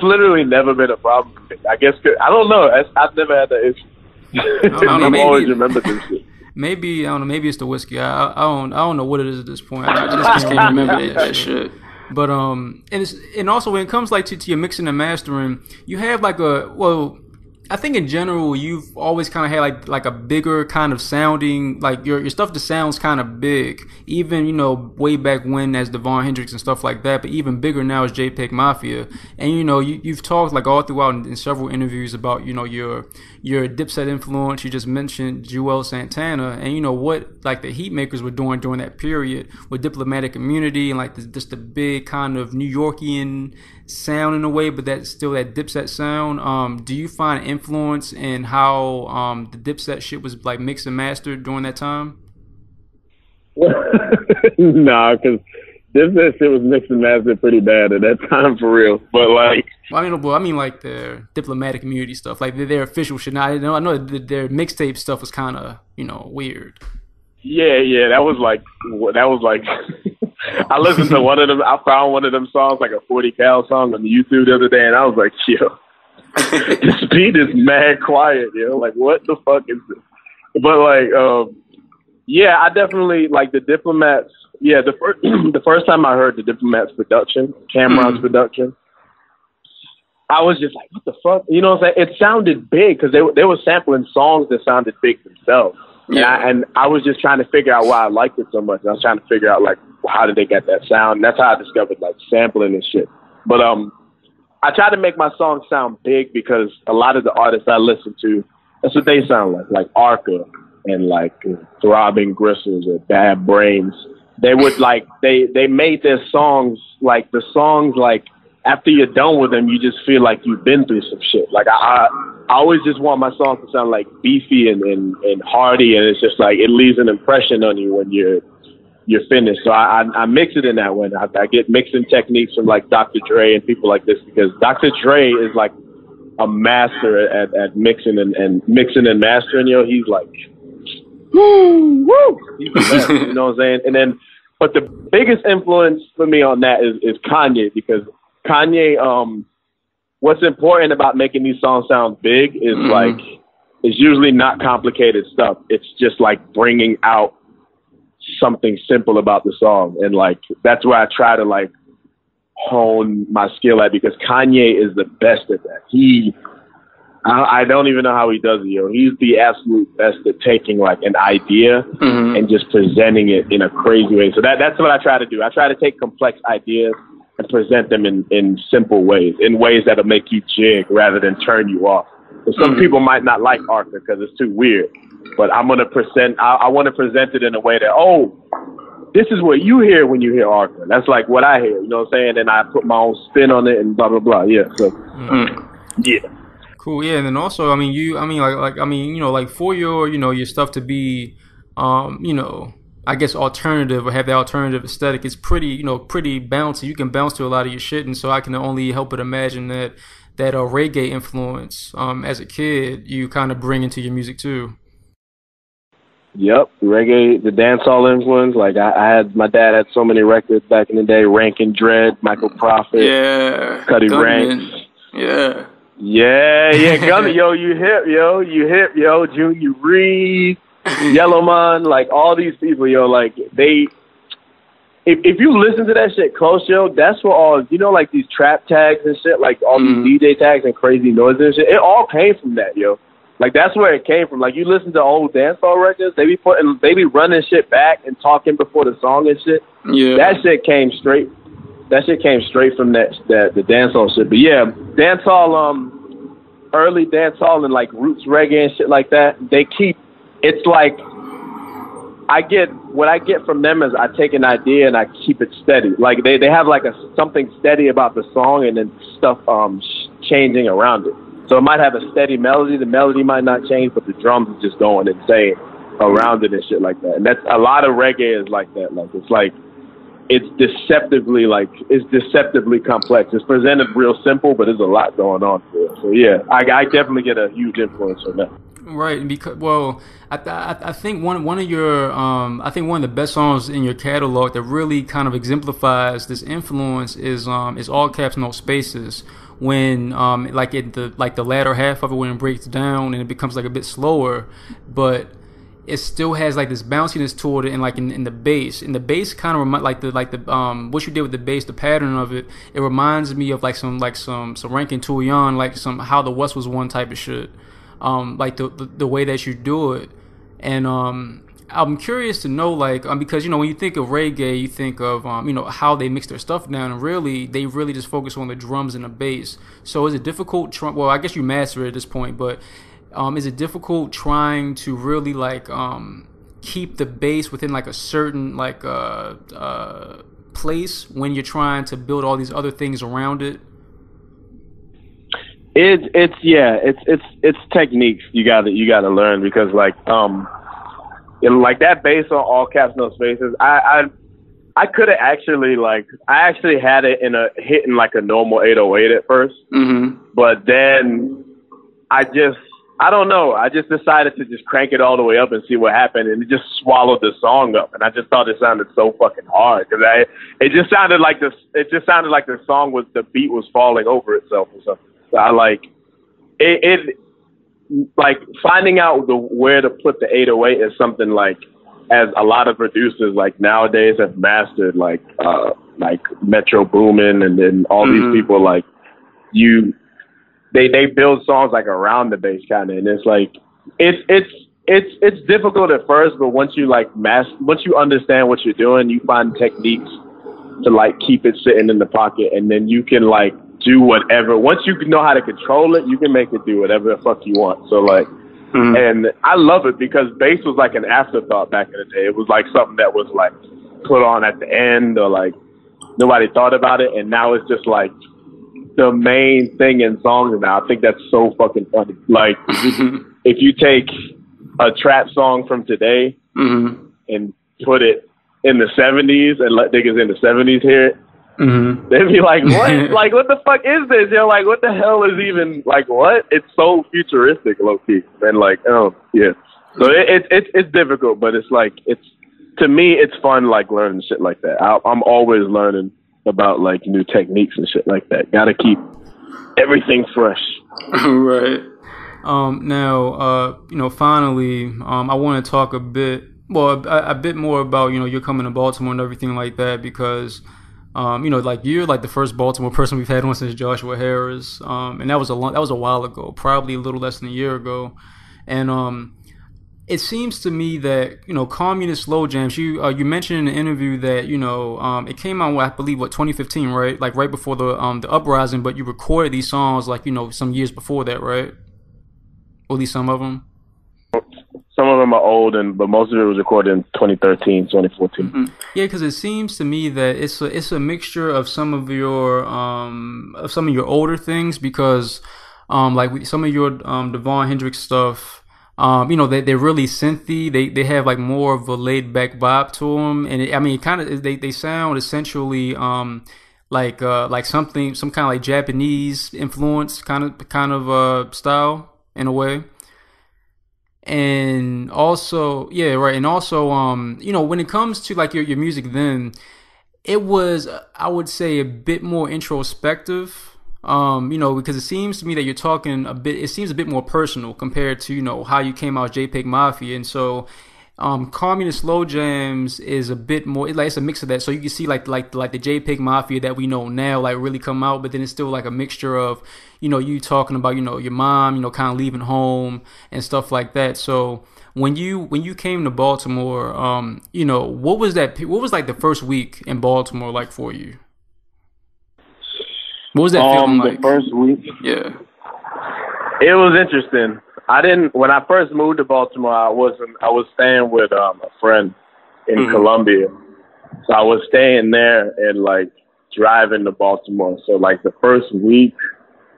[SPEAKER 5] literally never been a problem for me. I guess, I don't know. I've never had that issue. I've always remembered this shit.
[SPEAKER 4] Maybe, I don't know, maybe it's the whiskey. I don't know what it is at this point. I just can't remember that shit. But and also when it comes like to your mixing and mastering, you have like I I think in general you've always kind of had like a bigger kind of sounding, like your stuff just sounds kind of big, even way back when as Devon Hendrix and stuff like that, but even bigger now as JPEG Mafia. And you've talked like all throughout in several interviews about your Dipset influence. You just mentioned Joel Santana, and what like the Heatmakers were doing during that period with Diplomatic Immunity and like just the big kind of New Yorkian sound in a way, but that's still that Dipset sound. Do you find influence in how the Dipset shit was like mixed and mastered during that time?
[SPEAKER 5] Nah, because Dipset shit was mixed and mastered pretty bad at that time for real. But like,
[SPEAKER 4] I mean like their Diplomatic Immunity stuff, like their official shit. Now, I know that their mixtape stuff was kind of weird.
[SPEAKER 5] Yeah, that was like I listened to one of them. I found one of them songs, like a 40 Cal song on YouTube the other day, and I was like, yo, this beat is mad quiet, like what the fuck is this? But like, yeah, I definitely like the Diplomats. Yeah, the first time I heard the Diplomats production, Cameron's production, I was just like, what the fuck? You know what I'm saying? It sounded big because they were sampling songs that sounded big themselves. Yeah. And I was just trying to figure out why I liked it so much. I was trying to figure out like how did they get that sound? And that's how I discovered like sampling and shit. But I try to make my songs sound big because a lot of the artists I listen to, that's what they sound like Arca and like Throbbing Gristles or Bad Brains. They would like they made their songs like the songs like after you're done with them, you just feel like you've been through some shit. Like I always just want my songs to sound like beefy and hearty, and it's just like it leaves an impression on you when you're finished. So I mix it in that way. I get mixing techniques from like Dr. Dre and people like this because Dr. Dre is like a master at mixing and mixing and mastering. He's like, woo, he's the best. You know what I'm saying? And then, but the biggest influence for me on that is Kanye because Kanye, what's important about making these songs sound big is like, it's usually not complicated stuff. It's just like bringing out something simple about the song. And like, that's where I try to like hone my skill at because Kanye is the best at that. I don't even know how he does it, He's the absolute best at taking like an idea and just presenting it in a crazy way. So that's what I try to do. I try to take complex ideas and present them in simple ways, in ways that'll make you jig rather than turn you off. So some people might not like Arthur because it's too weird, but I want to present it in a way that, this is what you hear when you hear Arthur. That's like what I hear, you know what I'm saying? And I put my own spin on it and blah, blah, blah. Yeah. So, yeah.
[SPEAKER 4] Cool. Yeah. And then also, like for your stuff to be, I guess alternative or have the alternative aesthetic, it's pretty bouncy. You can bounce to a lot of your shit, and so I can only help but imagine that reggae influence as a kid you kind of bring into your music too.
[SPEAKER 5] Yep, reggae, the dancehall influence. Like my dad had so many records back in the day: Rankin Dread, Michael Prophet, Cuddy Ranks. Yeah, Gunman, you hip, Junior Reed. Yellowman, like all these people, like if you listen to that shit close, that's where all, like these trap tags and shit, like all these DJ tags and crazy noises and shit, it all came from that, Like that's where it came from. Like you listen to old dancehall records, they be running shit back and talking before the song and shit. Yeah. That shit came straight from the dancehall shit. But yeah, dancehall, early dancehall and like roots reggae and shit like that, it's like what I get from them is I take an idea and I keep it steady. Like they have like something steady about the song and then stuff changing around it. So it might have a steady melody. The melody might not change, but the drums are just going insane around it and shit like that. And that's a lot of reggae is like that. Like it's deceptively complex. It's presented real simple, but there's a lot going on for it. So yeah, I definitely get a huge influence from that.
[SPEAKER 4] Right, because I think one of the best songs in your catalog that really kind of exemplifies this influence is All Caps No Spaces. When the latter half of it, when it breaks down and it becomes like a bit slower, but it still has like this bounciness toward it, and like in the bass. And the bass kind of remind like the what you did with the bass, the pattern of it. It reminds me of like some Rankin Tuyan, like some How the West Was One type of shit. Like the way that you do it, and I'm curious to know, like, because, you know, when you think of reggae, you think of, you know, how they mix their stuff down, and really, they really just focus on the drums and the bass. So is it difficult, well, I guess you master it at this point, but is it difficult trying to really, like, keep the bass within, like, a certain, like, place when you're trying to build all these other things around it?
[SPEAKER 5] It's techniques you gotta learn, because, like, like that bass on All Caps No Spaces, I could have actually, like, I actually had it hitting like a normal 808 at first, but then I don't know, I just decided to just crank it all the way up and see what happened, and it just swallowed the song up, and I just thought it sounded so fucking hard, because it just sounded like the song the beat was falling over itself or something. So I like it. Like, finding out where to put the 808 is something, like, as a lot of producers, like, nowadays have mastered, like Metro Boomin, and then all these people, like, they build songs, like, around the bass kind of, and it's like it's difficult at first, but once you understand what you're doing, you find techniques to, like, keep it sitting in the pocket, and then you can, like, do whatever. Once you know how to control it, you can make it do whatever the fuck you want. So, like, and I love it because bass was like an afterthought back in the day. It was like something that was, like, put on at the end, or, like, nobody thought about it, and now it's just, like, the main thing in songs now. I think that's so fucking funny. Like, if you take a trap song from today and put it in the 70s and let niggas in the 70s hear it, they'd be like, what? Like, what the fuck is this? You're like, what the hell is even, like, what? It's so futuristic, low-key. And, like, yeah. So it's difficult, but it's like, to me, it's fun, like, learning shit like that. I'm always learning about, like, new techniques and shit like that. Gotta keep everything fresh.
[SPEAKER 4] Right. Now, you know, finally, I want to talk a bit more about, you know, you're coming to Baltimore and everything like that, because you know, like, you're like the first Baltimore person we've had on since Joshua Harris, and that was a while ago, probably a little less than a year ago, and it seems to me that, you know, Communist Slow Jams, you mentioned in an interview that, you know, it came out, I believe, 2015, right? Like, right before the uprising, but you recorded these songs, like, you know, some years before that, right? Or at least some of them.
[SPEAKER 5] Some of them are old, but most of it was recorded in 2013, 2014.
[SPEAKER 4] Yeah, because it seems to me that it's a mixture of some of your older things, because like some of your Devon Hendrix stuff, you know, they're really synthy. They have, like, more of a laid back vibe to them, and they sound essentially like some kind of like Japanese influence kind of style in a way. And also, yeah, right. And also, you know, when it comes to, like, your music then, it was, I would say, a bit more introspective, you know, because it seems to me that you're talking it seems a bit more personal compared to, you know, how you came out as JPEG Mafia. And so, Communist Slow Jams is a bit more, it's a mix of that. So you can see like the JPEG Mafia that we know now, like, really come out, but then it's still like a mixture of, you know, you talking about, you know, your mom, you know, kind of leaving home and stuff like that. So when you came to Baltimore, you know, what was like the first week in Baltimore like for you? What was that feeling like?
[SPEAKER 5] The first week?
[SPEAKER 4] Yeah.
[SPEAKER 5] It was interesting. When I first moved to Baltimore, I was staying with a friend in Columbia. So I was staying there and, like, driving to Baltimore. So, like, the first week,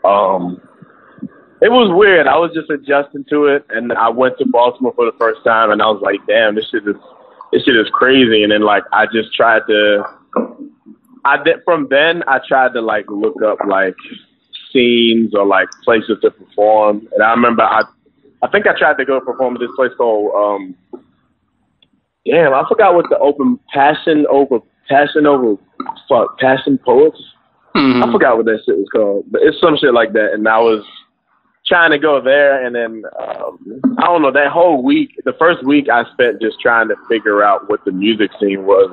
[SPEAKER 5] it was weird. I was just adjusting to it, and I went to Baltimore for the first time, and I was like, damn, this shit is crazy. And then, like, I just tried to, from then I tried to, like, look up, like, scenes or, like, places to perform. And I remember I think I tried to go perform at this place called I forgot what the Passion Poets. I forgot what that shit was called, but it's some shit like that. And I was trying to go there, and then I don't know, that whole week, the first week I spent just trying to figure out what the music scene was,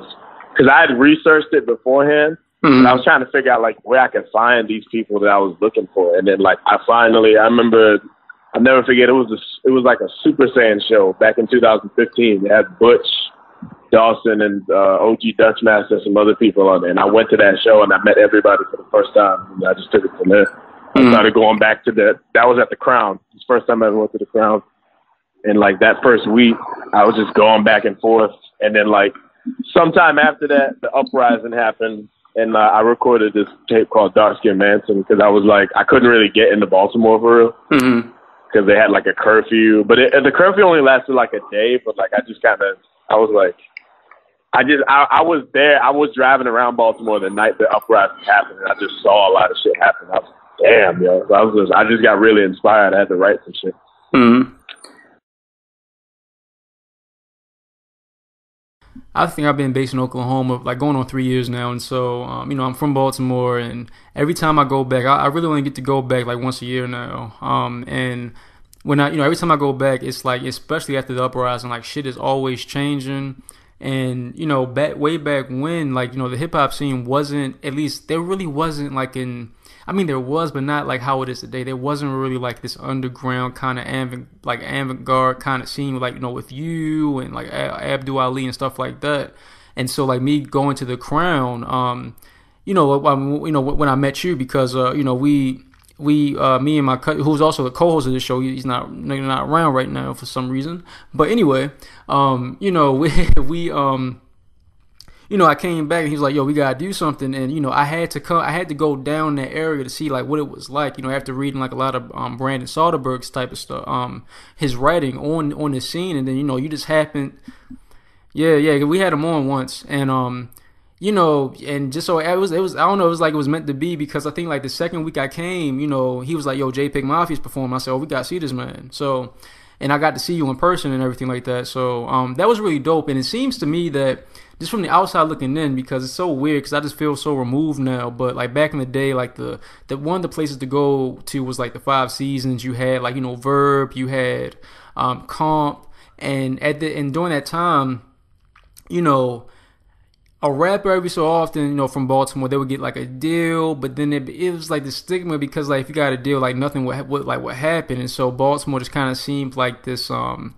[SPEAKER 5] because I had researched it beforehand, and I was trying to figure out like where I could find these people that I was looking for, and then like I remember, I'll never forget, it was like a Super Saiyan show back in 2015. It had Butch, Dawson, and OG Dutchmaster and some other people on it, and I went to that show and I met everybody for the first time, and I just took it from there. I started going back to that was at the Crown. It was the first time I ever went to the Crown. And like that first week, I was just going back and forth. And then like sometime after that, the uprising happened. And I recorded this tape called Dark Skin Manson, because I was like, I couldn't really get into Baltimore for real. Because they had like a curfew. But the curfew only lasted like a day. But like I was like, I was there. I was driving around Baltimore the night the uprising happened. And I just saw a lot of shit happen. I was like, damn, yo. So I just got really inspired. I had to write some shit.
[SPEAKER 4] I think I've been based in Oklahoma like going on 3 years now, and so I'm from Baltimore, and every time I go back, I really only get to go back like once a year now. And when every time I go back, it's like, especially after the uprising, like shit is always changing. And way back when, like the hip hop scene wasn't, at least there really wasn't like there was, but not like how it is today. There wasn't really like this underground kind of avant-garde kind of scene, like with you and like Abdul Ali and stuff like that. And so like me going to the Crown, when I met you, because me and my cousin, who's also the co-host of the show, he's not around right now for some reason. But anyway, I came back and he was like, yo, we gotta do something. And I had to go down that area to see like what it was like, after reading like a lot of Brandon Soderbergh's type of stuff, his writing on the scene. And then you just happened, yeah, we had him on once, and and just so it was I don't know, it was like it was meant to be, because I think like the second week I came, he was like, yo, JPEG Mafia's performing. I said, oh, we gotta see this man. So, and I got to see you in person and everything like that. So that was really dope. And it seems to me that, just from the outside looking in, because it's so weird, because I just feel so removed now, but like back in the day, like the one of the places to go to was like the Five Seasons. You had like Verb, you had Comp, and during that time, a rapper every so often, from Baltimore, they would get like a deal, but then it was like the stigma, because like if you got a deal, like nothing would happen. And so Baltimore just kind of seemed like this, and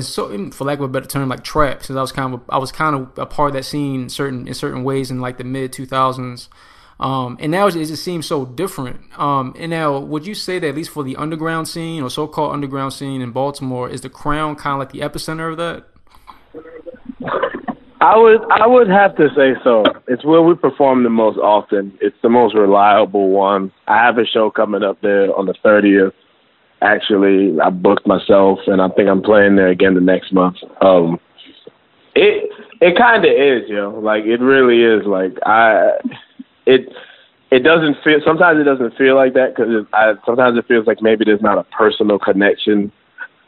[SPEAKER 4] so, for lack of a better term, like trap. Since I was kind of a part of that scene in certain ways in like the mid 2000s. And now it just seems so different. And now, would you say that at least for the underground scene, or so-called underground scene in Baltimore, is the Crown kind of like the epicenter of that?
[SPEAKER 5] I would have to say so. It's where we perform the most often. It's the most reliable one. I have a show coming up there on the 30th. Actually, I booked myself, and I think I'm playing there again the next month. It kind of is, like it really is. Like it doesn't feel. Sometimes it doesn't feel like that, because sometimes it feels like maybe there's not a personal connection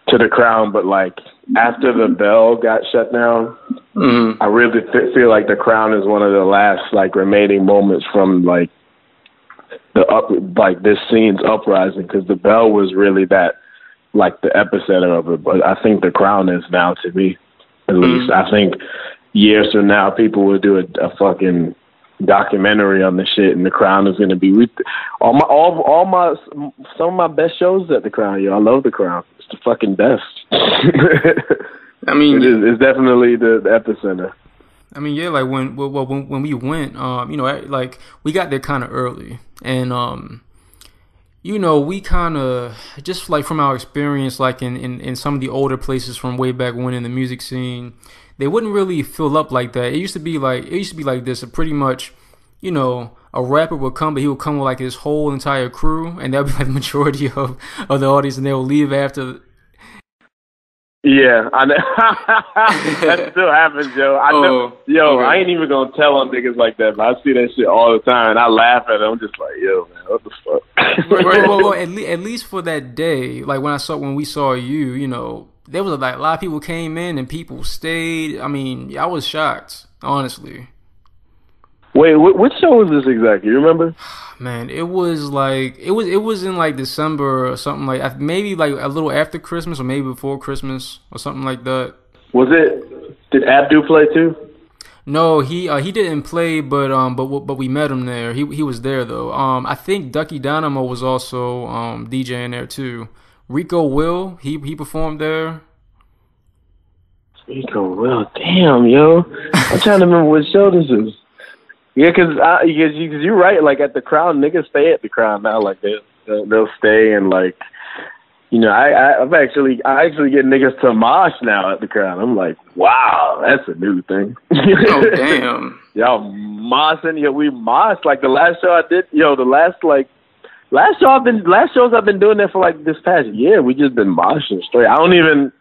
[SPEAKER 5] to the Crown. But like after the Bell got shut down, I really feel like the Crown is one of the last like remaining moments from like this scene's uprising, because the Bell was really that like the epicenter of it. But I think the Crown is now, to me at least. I think years from now people will do a fucking documentary on the shit, and the Crown is going to be some of my best shows at the Crown. I love the Crown. It's the fucking best.
[SPEAKER 4] I mean,
[SPEAKER 5] it's definitely the epicenter.
[SPEAKER 4] I mean, yeah, like when we went, like we got there kind of early, and we kind of, just like from our experience, like in some of the older places from way back when in the music scene, they wouldn't really fill up like that. It used to be like this. Pretty much, a rapper would come, but he would come with like his whole entire crew, and that would be like the majority of the audience, and they will leave after.
[SPEAKER 5] Yeah, I know. That still happens, Joe. I know. Okay. I ain't even gonna tell on niggas like that, but I see that shit all the time, and I laugh at them. I'm just like, yo, man, what the fuck?
[SPEAKER 4] well, at least for that day, like when we saw you, there was like a lot of people came in and people stayed. I mean, I was shocked, honestly.
[SPEAKER 5] Wait, which show was this exactly? You remember?
[SPEAKER 4] Man, it was in like December or something like maybe like a little after Christmas or maybe before Christmas or something like that.
[SPEAKER 5] Did Abdu play too?
[SPEAKER 4] No, he didn't play, but we met him there. He was there though. I think Ducky Dynamo was also DJing there too. Rico Will, he performed there.
[SPEAKER 5] Rico Will, damn yo, I'm trying to remember what show this is. Yeah, because you're right. Like at the Crown, niggas stay at the Crown now. Like they'll stay and like, you know, I actually get niggas to mosh now at the Crown. I'm like, wow, that's a new thing.
[SPEAKER 4] Oh damn,
[SPEAKER 5] y'all moshing? Yeah, we moshed like the last show I did. Yo, the last shows I've been doing that for like this past year. We just been moshing straight. I don't even.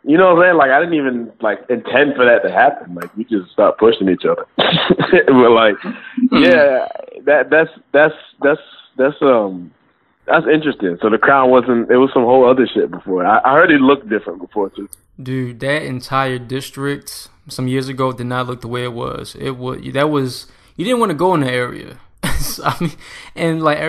[SPEAKER 5] You know what I'm saying? Like I didn't even like intend for that to happen. Like we just start pushing each other. We're like, yeah, that's interesting. So the Crown it was some whole other shit before. I heard it looked different before too.
[SPEAKER 4] Dude, that entire district some years ago did not look the way it was. You didn't want to go in the area. I mean, and like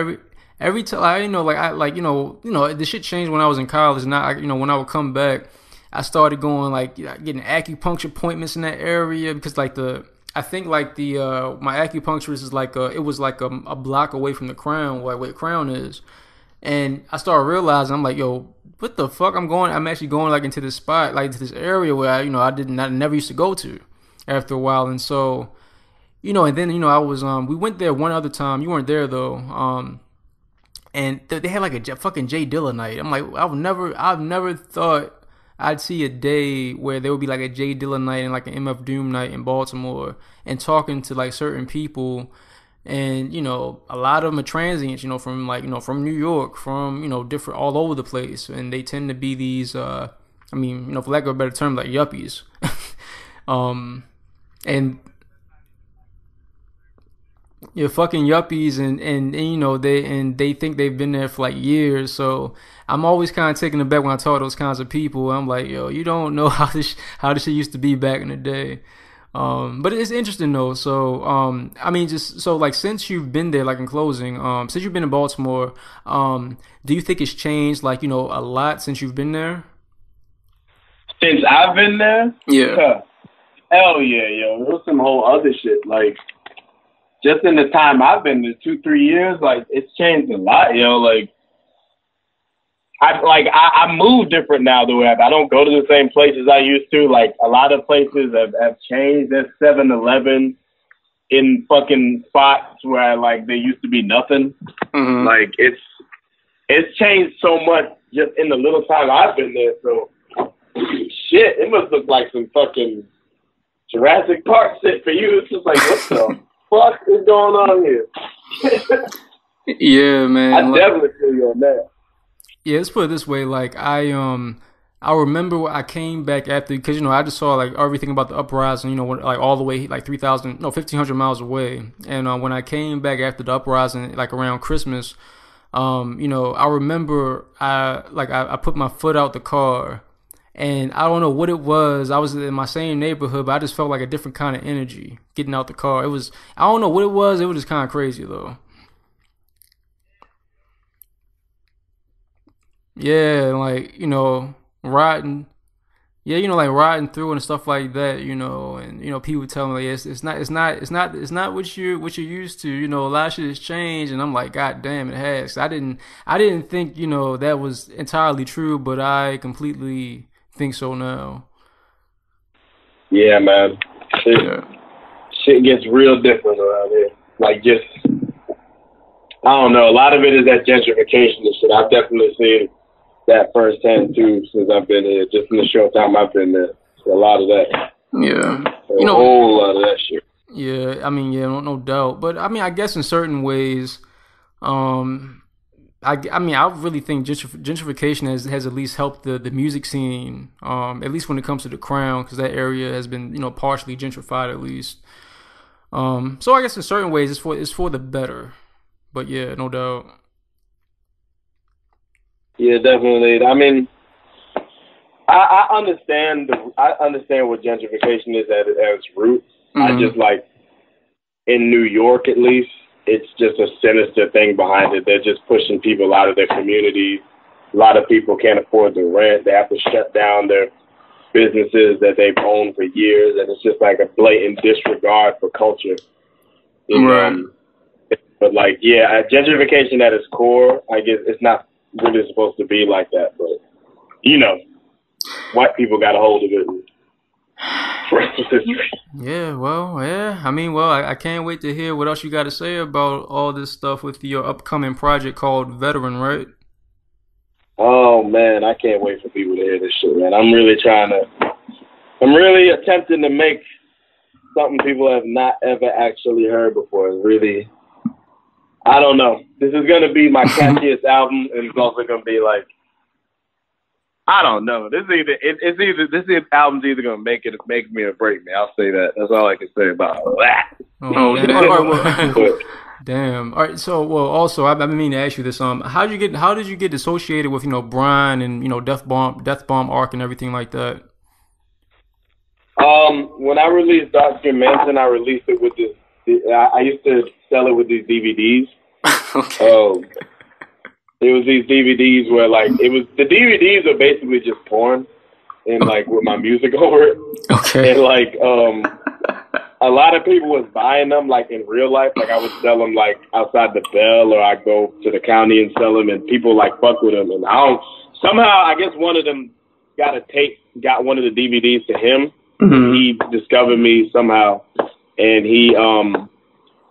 [SPEAKER 4] every time the shit changed when I was in college. Now when I would come back, I started going like getting acupuncture appointments in that area because like my acupuncturist is like it was like a block away from the Crown, like where the Crown is, and I started realizing I'm like, yo, what the fuck? I'm actually going like into this spot, like into this area where I never used to go to after a while, and so and then I was we went there one other time. You weren't there though, and they had like a fucking Jay Dilla night. I'm like, I've never thought I'd see a day where there would be like a Jay Dilla night and like an MF Doom night in Baltimore and talking to like certain people. And, a lot of them are transients, from New York, from, different all over the place. And they tend to be these, for lack of a better term, like yuppies. And you're fucking yuppies and they think they've been there for like years. So I'm always kind of taken aback when I talk to those kinds of people. I'm like, yo, you don't know how this shit used to be back in the day. But it's interesting though. So since you've been there, like in closing, since you've been in Baltimore, do you think it's changed like, a lot since you've been there?
[SPEAKER 5] Since I've been there?
[SPEAKER 4] Yeah.
[SPEAKER 5] Hell yeah, yo. There was some whole other shit. Like, just in the time I've been there, 2-3 years, like, it's changed a lot, yo. Like, I move different now the way I don't go to the same places I used to. Like, a lot of places have changed. There's 7-Eleven in fucking spots where, like, there used to be nothing. Mm-hmm. Like, it's changed so much just in the little time I've been there. So, shit, it must look like some fucking Jurassic Park shit for you. It's just like, what the fuck is going on here?
[SPEAKER 4] Yeah, man.
[SPEAKER 5] I definitely feel you on that.
[SPEAKER 4] Yeah, let's put it this way. Like I remember I came back after because I just saw like everything about the uprising. Like all the way like 1,500 miles away. And when I came back after the uprising, like around Christmas, I remember I put my foot out the car. And I don't know what it was. I was in my same neighborhood, but I just felt like a different kind of energy getting out the car. I don't know what it was. It was just kind of crazy though. Yeah, like, riding. Yeah, like riding through and stuff like that, and people tell me like, it's not what you're used to, a lot of shit has changed, and I'm like, God damn, it has. I didn't think, that was entirely true, but I completely think so now.
[SPEAKER 5] Yeah, man. Shit gets real different around here. Like, just, I don't know. A lot of it is that gentrification and shit. I've definitely seen that firsthand too since I've been here. Just in the short time I've been there, so a lot of that.
[SPEAKER 4] Yeah,
[SPEAKER 5] a whole lot of that shit.
[SPEAKER 4] Yeah, I mean, yeah, no doubt. But I mean, I guess in certain ways, I really think gentrification has at least helped the music scene, at least when it comes to the Crown, because that area has been partially gentrified at least. So I guess in certain ways it's for the better, but yeah, no doubt.
[SPEAKER 5] Yeah, definitely. I mean, I understand what gentrification is at its roots. Mm-hmm. I just in New York at least, it's just a sinister thing behind it. They're just pushing people out of their communities. A lot of people can't afford the rent. They have to shut down their businesses that they've owned for years, and it's just like a blatant disregard for culture.
[SPEAKER 4] Right.
[SPEAKER 5] But like, yeah, gentrification at its core, I guess it's not really supposed to be like that, but you know, white people got a hold of it.
[SPEAKER 4] Yeah, well, yeah. I mean, well, I can't wait to hear what else you got to say about all this stuff with your upcoming project called Veteran, right?
[SPEAKER 5] Oh man, I can't wait for people to hear this shit, man. I'm really attempting to make something people have not ever actually heard before. Really, I don't know. This is gonna be my catchiest album, and it's also gonna be like, I don't know. This album's either gonna make me or break me. I'll say that. That's all I can say about that.
[SPEAKER 4] Damn. All right. So, well, also, I mean to ask you this. How did you get associated with Brian and Death Bomb Arc and everything like that?
[SPEAKER 5] When I released Dark Skin Manson, I released it with this. I used to sell it with these DVDs.
[SPEAKER 4] Okay.
[SPEAKER 5] It was these DVDs where the DVDs are basically just porn, and like with my music over it.
[SPEAKER 4] Okay.
[SPEAKER 5] And like a lot of people was buying them like in real life. Like I would sell them like outside the Bell, or I go to the county and sell them, and people like fuck with them. And somehow I guess one of them got one of the DVDs to him.
[SPEAKER 4] Mm-hmm.
[SPEAKER 5] He discovered me somehow, and he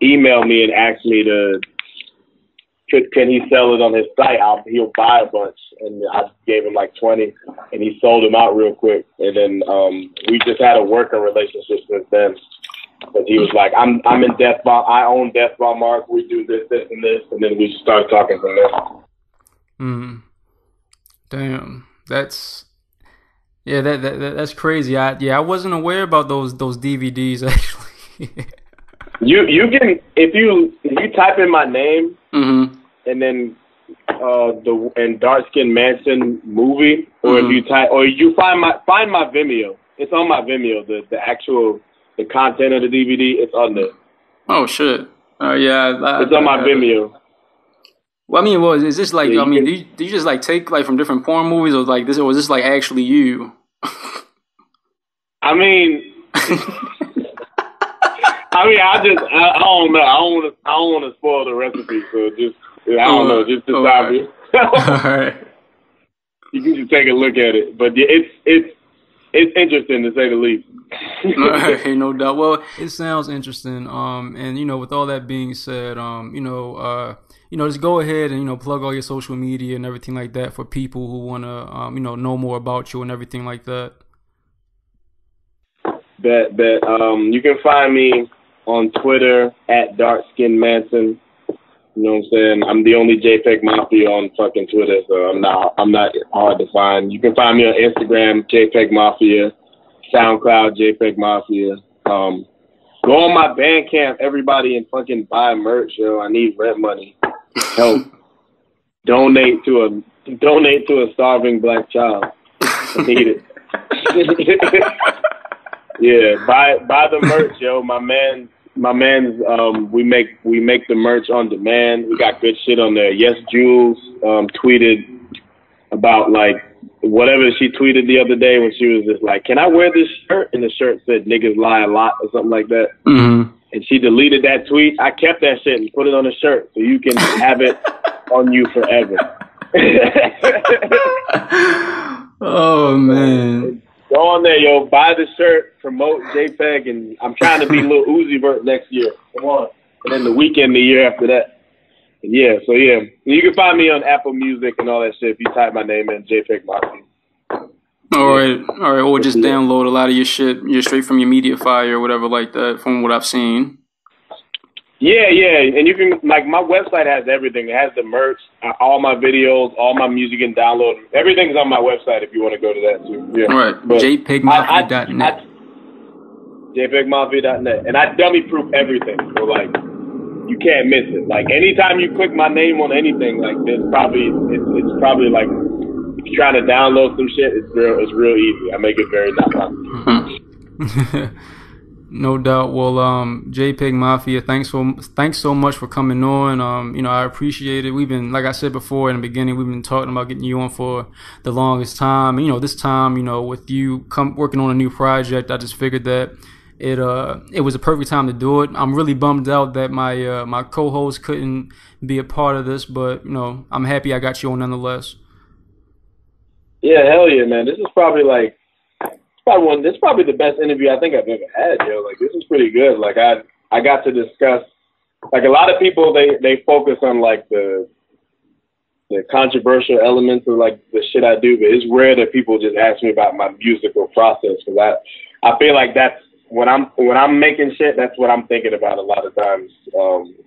[SPEAKER 5] emailed me and asked me can he sell it on his site? He'll buy a bunch, and I gave him like 20, and he sold them out real quick. And then we just had a working relationship since then. But he was like, I'm in Death Bomb. I own Death Bomb Mark. We do this, and this, and then we just started talking from there.
[SPEAKER 4] Damn, that's crazy. I wasn't aware about those DVDs actually.
[SPEAKER 5] You can if you type in my name and then and Dark Skin Manson movie, or if you type or you find my Vimeo. It's on my Vimeo. The content of the DVD, it's on there.
[SPEAKER 4] Oh shit! Yeah,
[SPEAKER 5] it's on my Vimeo.
[SPEAKER 4] Well, I mean, is this like? Do you just like take like from different porn movies, or like this, or is this like actually you?
[SPEAKER 5] I mean, I don't know. I don't want to spoil the recipe, so I don't know. Just decide me.
[SPEAKER 4] All right.
[SPEAKER 5] You can just take a look at it, but it's interesting to say the least.
[SPEAKER 4] Hey, no doubt. Well, it sounds interesting. And with all that being said, just go ahead and plug all your social media and everything like that for people who want to know more about you and everything like that.
[SPEAKER 5] Bet. You can find me on Twitter at Dark Skin Manson. You know what I'm saying? I'm the only Jpeg Mafia on fucking Twitter, so I'm not hard to find. You can find me on Instagram, Jpeg Mafia, SoundCloud, Jpeg Mafia. Go on my Bandcamp, everybody, and fucking buy merch, yo. I need rent money. Help. Donate to a starving black child. I need it. Yeah, buy the merch, yo. My man's we make the merch on demand. We got good shit on there. Yes, Jules tweeted about like whatever she tweeted the other day when she was just like, "Can I wear this shirt?" And the shirt said "niggas lie a lot" or something like that.
[SPEAKER 4] Mm-hmm. And
[SPEAKER 5] she deleted that tweet. I kept that shit and put it on a shirt so you can have it on you forever.
[SPEAKER 4] Oh man.
[SPEAKER 5] Go on there, yo. Buy the shirt, promote JPEG, and I'm trying to be Lil Uzi Vert next year. Come on. And then the weekend the year after that. Yeah, so yeah. You can find me on Apple Music and all that shit if you type my name in, Jpeg Mafia.
[SPEAKER 4] All right. Or just download a lot of your shit, straight from your Mediafire or whatever like that, from what I've seen.
[SPEAKER 5] Yeah. And you can, like, my website has everything. It has the merch, all my videos, all my music and download. Everything's on my website if you want to go to that too. Yeah.
[SPEAKER 4] All right. JPEGMAFIA.net.
[SPEAKER 5] JPEGMAFIA.net. And I dummy proof everything. So, like, you can't miss it. Like, anytime you click my name on anything, like, it's probably like, if you're trying to download some shit, it's real easy. I make it very not complicated.
[SPEAKER 4] No doubt. Well, JPEG Mafia, thanks so much for coming on. You know, I appreciate it. We've been, like I said before in the beginning, we've been talking about getting you on for the longest time. And, you know, this time, you know, with you working on a new project, I just figured that it was a perfect time to do it. I'm really bummed out that my co-host couldn't be a part of this, but, you know, I'm happy I got you on nonetheless.
[SPEAKER 5] Yeah, hell yeah, man. This is probably this is probably the best interview I think I've ever had, yo. Like, this is pretty good. Like, I got to discuss, like, a lot of people, they focus on, like, the controversial elements of, like, the shit I do, but it's rare that people just ask me about my musical process, because I feel like that's, when I'm making shit, that's what I'm thinking about a lot of times,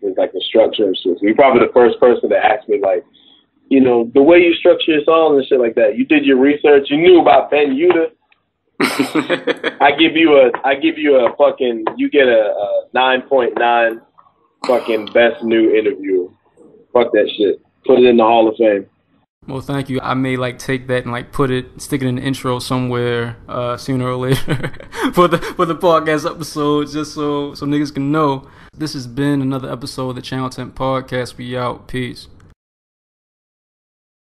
[SPEAKER 5] is, like, the structure and shit. So you're probably the first person to ask me, like, you know, the way you structure your songs and shit like that. You did your research. You knew about Ben Yuta. I give you a fucking, you get a 9.9 fucking best new interview. Fuck that shit. Put it in the Hall of Fame.
[SPEAKER 4] Well, thank you. I may like take that and like stick it in the intro somewhere sooner or later for the podcast episode, just so niggas can know. This has been another episode of the Untitled Podcast. We out. Peace.